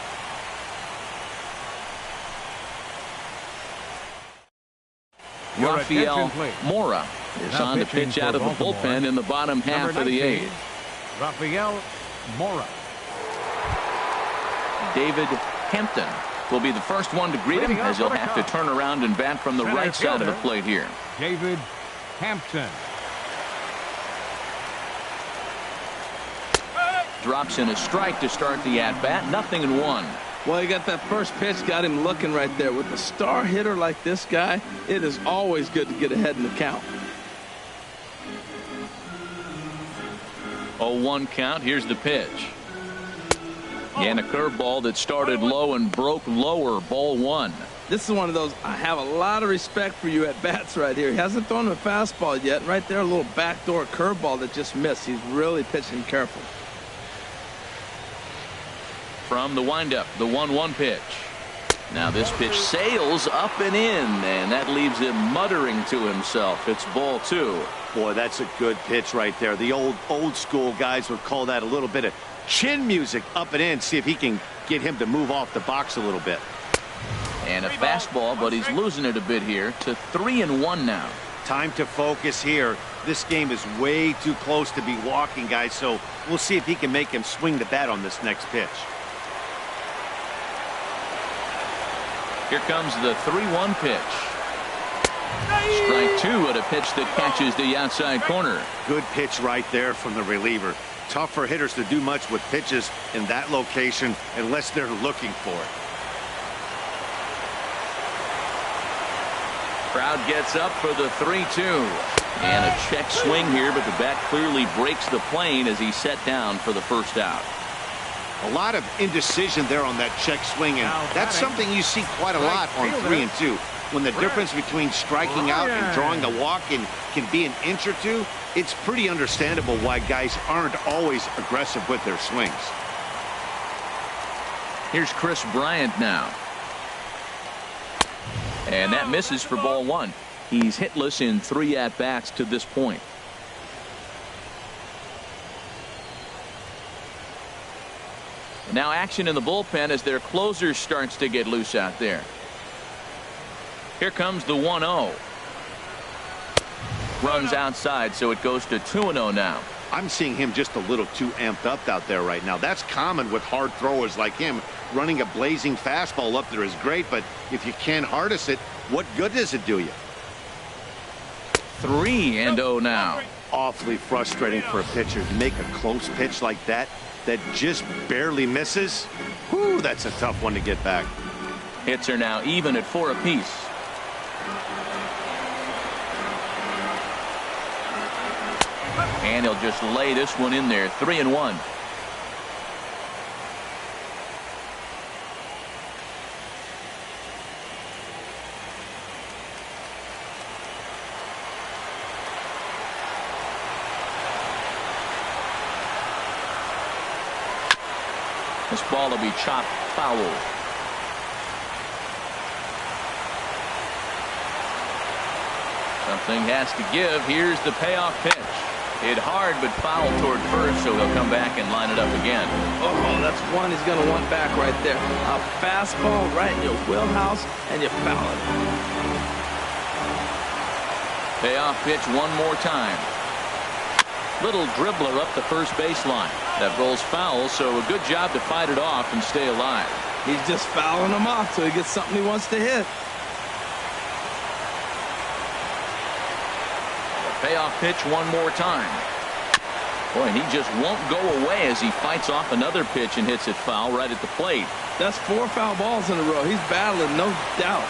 S5: Rafael Mora is on to pitch out of the bullpen in the bottom half of the 8th.
S2: Rafael Mora.
S5: David Hampton will be the first one to greet him as he'll have to turn around and bat from the right side of the plate here.
S2: David Hampton.
S5: Drops in a strike to start the at-bat. 0-1.
S3: Well, he got that first pitch, got him looking right there. With a star hitter like this guy, it is always good to get ahead in the count.
S5: 0-1 count. Here's the pitch. And a curveball that started low and broke lower. Ball 1.
S3: This is one of those, I have a lot of respect for you at bats right here. He hasn't thrown a fastball yet. Right there, a little backdoor curveball that just missed. He's really pitching careful.
S5: From the windup, the 1-1 pitch. Now this pitch sails up and in, and that leaves him muttering to himself. It's ball 2.
S4: Boy, that's a good pitch right there. The old school guys would call that a little bit of chin music up and in. See if he can get him to move off the box a little bit.
S5: And a fastball, but he's losing it a bit here to 3-1 now.
S4: Time to focus here. This game is way too close to be walking, guys, so we'll see if he can make him swing the bat on this next pitch. Here comes the 3-1 pitch.
S5: Strike 2 at a pitch that catches the outside corner.
S4: Good pitch right there from the reliever. Tough for hitters to do much with pitches in that location unless they're looking for it.
S1: Crowd gets up for the 3-2. And a check swing here, but the bat clearly breaks the plane as he's set down for the first out.
S4: A lot of indecision there on that check swing, and that's something you see quite a lot on 3 and 2. When the difference between striking out and drawing a walk can be an inch or two, it's pretty understandable why guys aren't always aggressive with their swings.
S1: Here's Chris Bryant now. And that misses for ball 1. He's hitless in 3 at-bats to this point. Now action in the bullpen as their closer starts to get loose out there. Here comes the 1-0. Runs outside, so it goes to 2-0 now.
S4: I'm seeing him just a little too amped up out there right now. That's common with hard throwers like him. Running a blazing fastball up there is great, but if you can't harness it, what good does it do you?
S1: 3-0 now.
S4: Awfully frustrating for a pitcher to make a close pitch like that just barely misses. Whew, that's a tough one to get back.
S1: Hits are now even at 4 apiece. And he'll just lay this one in there. 3-1. This ball will be chopped foul. Something has to give. Here's the payoff pitch. Hit hard but foul toward first, so he'll come back and line it up again.
S3: Oh, that's one he's going to want back right there. A fastball right in your wheelhouse, and you foul it.
S1: Payoff pitch one more time. Little dribbler up the first baseline. That rolls foul, so a good job to fight it off and stay alive.
S3: He's just fouling them off till he gets something he wants to hit.
S1: Payoff pitch one more time. Boy, and he just won't go away as he fights off another pitch and hits it foul right at the plate.
S3: That's 4 foul balls in a row. He's battling, no doubt.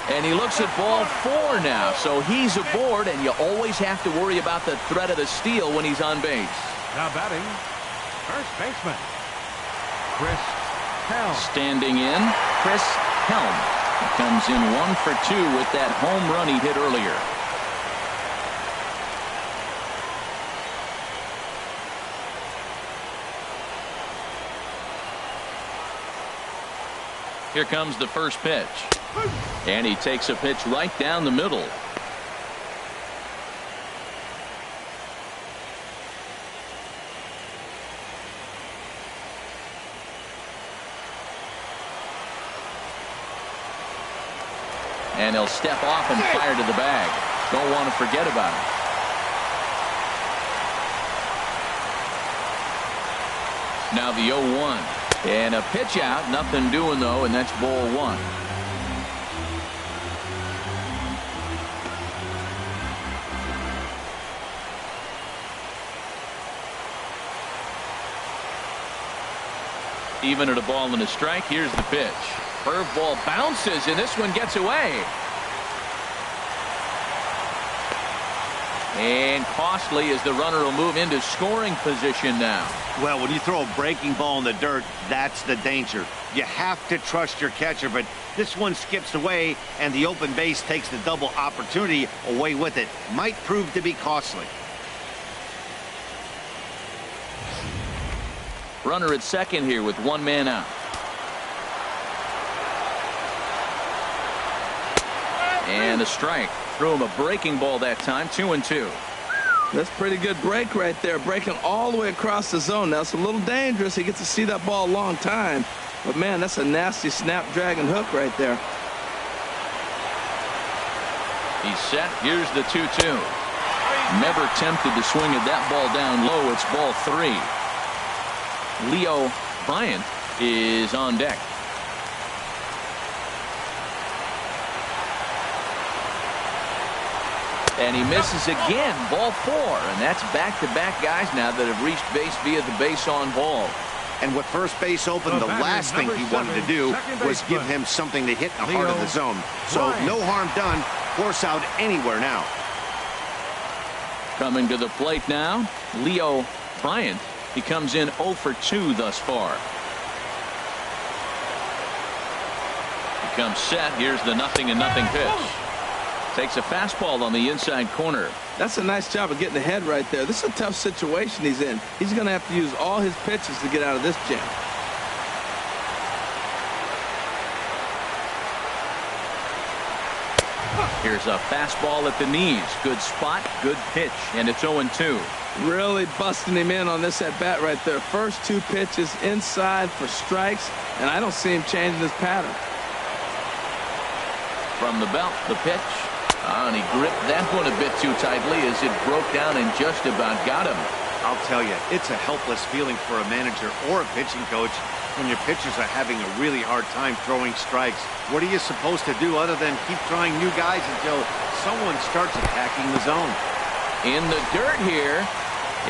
S1: And he looks at ball 4 now, so he's aboard, and you always have to worry about the threat of the steal when he's on base.
S2: Now batting, first baseman, Chris Helm.
S1: Standing in, Chris Helm. He comes in 1 for 2 with that home run he hit earlier. Here comes the first pitch. And he takes a pitch right down the middle. And he'll step off and fire to the bag. Don't want to forget about it. Now the 0-1. And a pitch out. Nothing doing, though, and that's ball 1. Even at a ball and a strike. Here's the pitch. Curveball bounces, and this one gets away. And costly as the runner will move into scoring position now.
S4: Well, when you throw a breaking ball in the dirt, that's the danger. You have to trust your catcher, but this one skips away, and the open base takes the double opportunity away with it. Might prove to be costly.
S1: Runner at second here with 1 man out. And a strike. Threw him a breaking ball that time. 2-2.
S3: That's pretty good break right there. Breaking all the way across the zone. Now, it's a little dangerous. He gets to see that ball a long time. But, man, that's a nasty snap-dragon hook right there.
S1: He's set. Here's the 2-2. Never tempted to swing at that ball down low. It's ball 3. Leo Bryant is on deck. And he misses again. Ball 4. And that's back-to-back guys now that have reached base via the base on ball.
S4: And with first base open, the last thing he wanted to do was give him something to hit in the heart of the zone. So no harm done. Force out anywhere now.
S5: Coming to the plate now, Leo Bryant. He comes in 0 for 2 thus far. He comes set. Here's the 0-0 pitch. Takes a fastball on the inside corner.
S3: That's a nice job of getting ahead right there. This is a tough situation he's in. He's going to have to use all his pitches to get out of this jam.
S5: Here's a fastball at the knees. Good spot, good pitch, and it's 0-2.
S3: Really busting him in on this at bat right there. First 2 pitches inside for strikes, and I don't see him changing his pattern.
S5: From the belt, the pitch. And he gripped that one a bit too tightly as it broke down and just about got him.
S4: I'll tell you, it's a helpless feeling for a manager or a pitching coach when your pitchers are having a really hard time throwing strikes. What are you supposed to do other than keep trying new guys until someone starts attacking the zone?
S5: In the dirt here.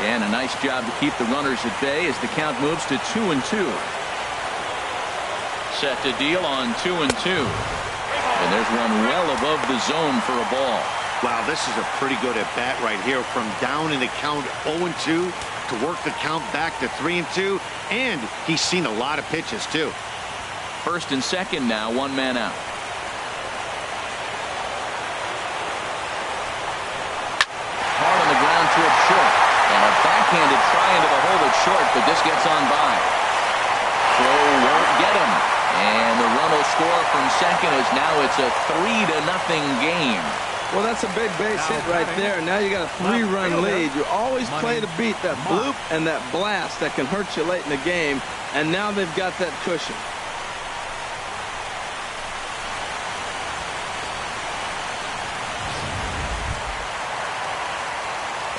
S5: And a nice job to keep the runners at bay as the count moves to 2-2. Set to deal on 2-2. And there's one well above the zone for a ball.
S4: Wow, this is a pretty good at bat right here. From down in the count 0-2 to work the count back to 3-2. And he's seen a lot of pitches too.
S5: First and second now, 1 man out. Hard on the ground towards short. And a backhanded try into the hole at short, but this gets on by. Throw won't get him. And the run will score from second as now it's a 3-0 game.
S3: Well, that's a big base hit right there. Now you got a 3-run lead. You always play to beat that bloop and that blast that can hurt you late in the game. And now they've got that cushion.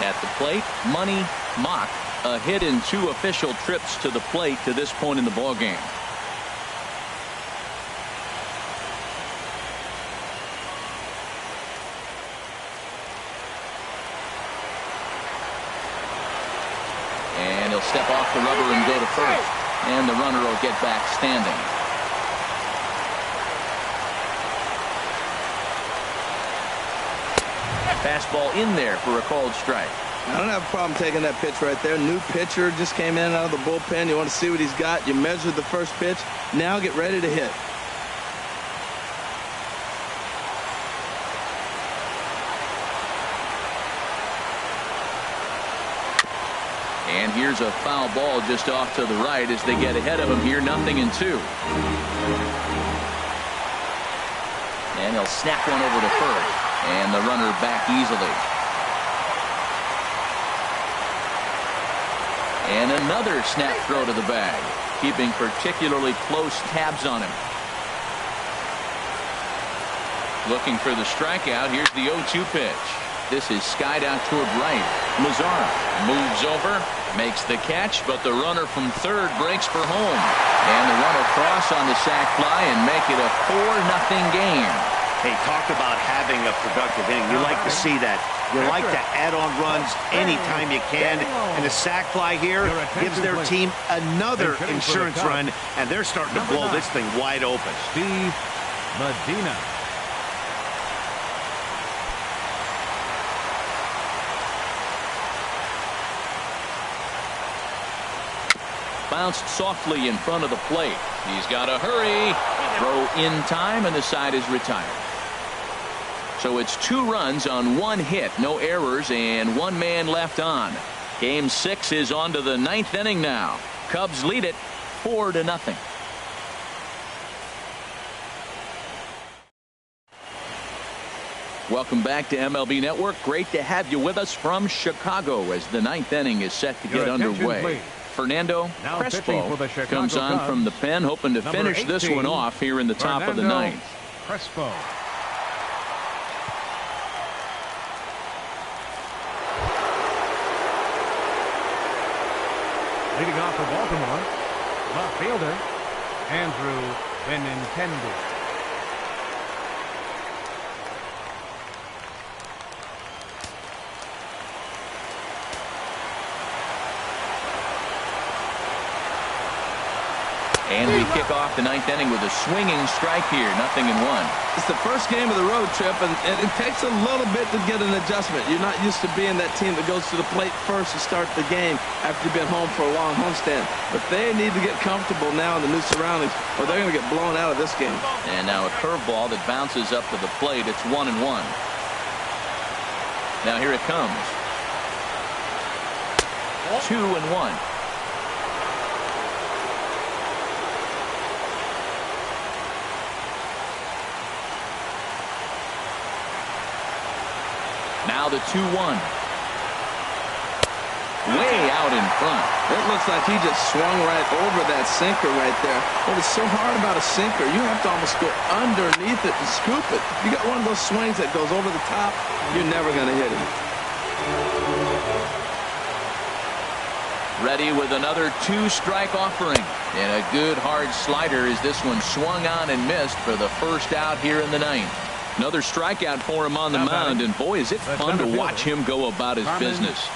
S5: At the plate, Money Mock. A hit in 2 official trips to the plate to this point in the ballgame. And he'll step off the rubber and go to first. And the runner will get back standing. Fastball in there for a called strike.
S3: I don't have a problem taking that pitch right there. New pitcher just came in out of the bullpen. You want to see what he's got. You measured the first pitch. Now get ready to hit.
S5: And here's a foul ball just off to the right as they get ahead of him here, 0-2. And he'll snap one over to first. And the runner back easily. And another snap throw to the bag, keeping particularly close tabs on him. Looking for the strikeout. Here's the 0-2 pitch. This is skied out toward right. Lazar moves over, makes the catch, but the runner from third breaks for home. And the run across on the sac fly and make it a 4-0 game.
S4: Hey, talk about having a productive inning. You like to see that. You like to add on runs anytime you can. And the sac fly here gives their team another insurance run, and they're starting to blow this thing wide open.
S2: Steve Medina.
S5: Bounced softly in front of the plate. He's got to hurry. Throw in time, and the side is retired. So it's 2 runs on 1 hit, no errors, and 1 man left on. Game 6 is on to the 9th inning now. Cubs lead it 4-0. Welcome back to MLB Network. Great to have you with us from Chicago as the 9th inning is set to get underway.
S2: Please.
S5: Fernando
S2: Now
S5: Crespo comes on from the pen, hoping to finish this one off here in the top of the 9th.
S2: Crespo. Leading off for Baltimore, left fielder Andrew Benintendi.
S5: And we kick off the ninth inning with a swinging strike here. 0-1.
S3: It's the first game of the road trip, and it takes a little bit to get an adjustment. You're not used to being that team that goes to the plate first to start the game after you've been home for a long homestand. But they need to get comfortable now in the new surroundings, or they're going to get blown out of this game.
S5: And now a curveball that bounces up to the plate. It's 1-1. Now here it comes. 2-1. Now the 2-1. Way out in front.
S3: It looks like he just swung right over that sinker right there. What is so hard about a sinker, you have to almost go underneath it to scoop it. You got one of those swings that goes over the top, you're never going to hit him.
S5: Ready with another 2-strike offering. And a good hard slider as this one swung on and missed for the first out here in the ninth. Another strikeout for him on the mound, and boy, is it fun to watch him go about his business.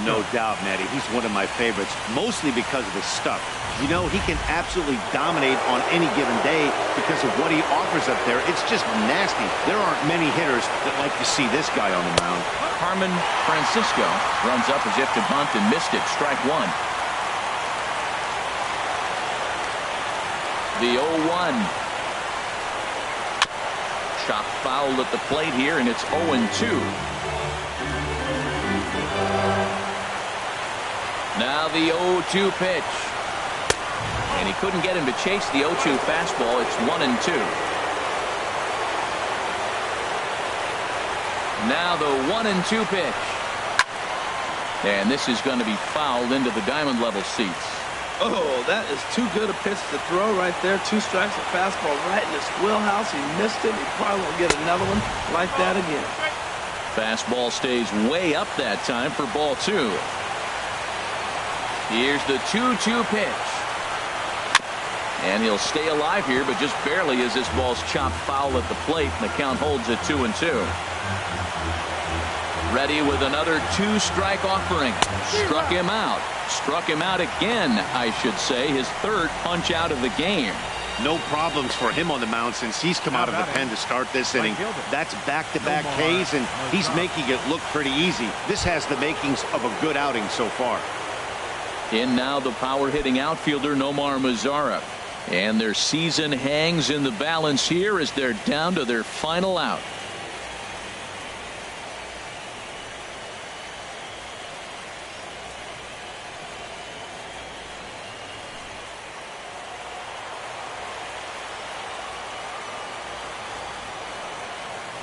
S4: No doubt, Matty. He's one of my favorites, mostly because of his stuff. You know, he can absolutely dominate on any given day because of what he offers up there. It's just nasty. There aren't many hitters that like to see this guy on the mound.
S5: Carmen Francisco runs up as if to bunt and missed it. Strike one. The 0-1. Chop foul at the plate here, and it's 0-2. Now the 0-2 pitch. And he couldn't get him to chase the 0-2 fastball. It's 1-2. Now the 1-2 pitch. And this is going to be fouled into the diamond level seats.
S3: Oh, that is too good a pitch to throw right there. 2 strikes, a fastball right in his wheelhouse. He missed it. He probably won't get another one like that again.
S5: Fastball stays way up that time for ball 2. Here's the 2-2 pitch. And he'll stay alive here, but just barely as this ball's chopped foul at the plate, and the count holds at 2-2. Ready with another 2-strike offering. Struck him out. Struck him out again, I should say. His third punch out of the game.
S4: No problems for him on the mound since he's come out of the pen to start this inning. That's back-to-back Ks, and he's making it look pretty easy. This has the makings of a good outing so far.
S5: In now the power-hitting outfielder Nomar Mazara. And their season hangs in the balance here as they're down to their final out.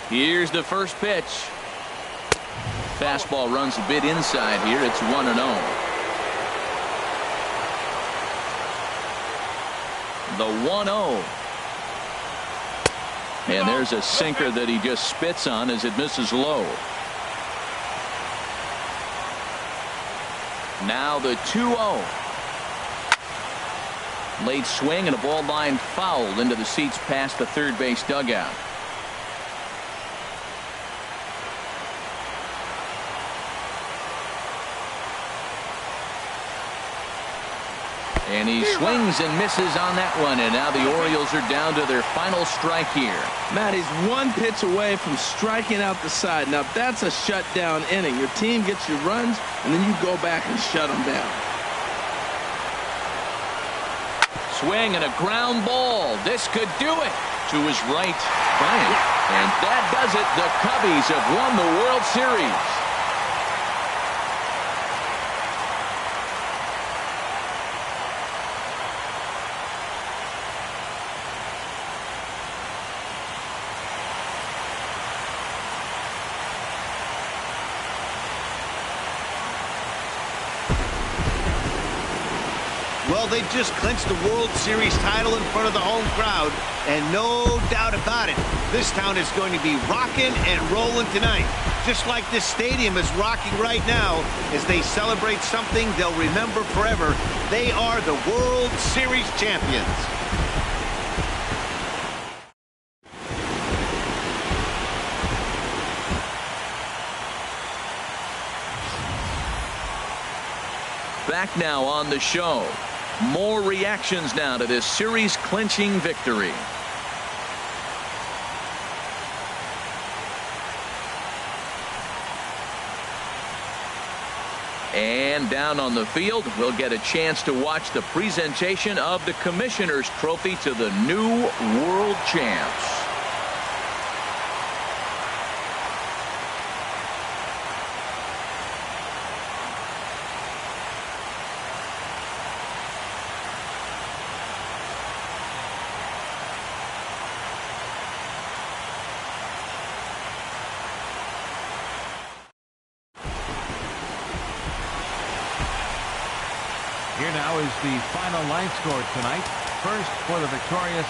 S5: Here's the first pitch. Fastball runs a bit inside here. It's 1-0. The 1-0. And there's a sinker that he just spits on as it misses low. Now the 2-0. Late swing and a ball line fouled into the seats past the third base dugout. And he swings and misses on that one. And now the Orioles are down to their final strike here.
S3: Matt, he's 1 pitch away from striking out the side. Now, that's a shutdown inning. Your team gets your runs, and then you go back and shut them down.
S5: Swing and a ground ball. This could do it. To his right, Bryant. And that does it. The Cubbies have won the World Series.
S4: Well, they just clinched the World Series title in front of the home crowd, and no doubt about it, this town is going to be rocking and rolling tonight. Just like this stadium is rocking right now as they celebrate something they'll remember forever. They are the World Series champions.
S5: Back now on the show.
S1: More reactions now to this series-clinching victory. And down on the field, we'll get a chance to watch the presentation of the Commissioner's Trophy to the new world champs.
S2: Here now is the final line score tonight. First for the victorious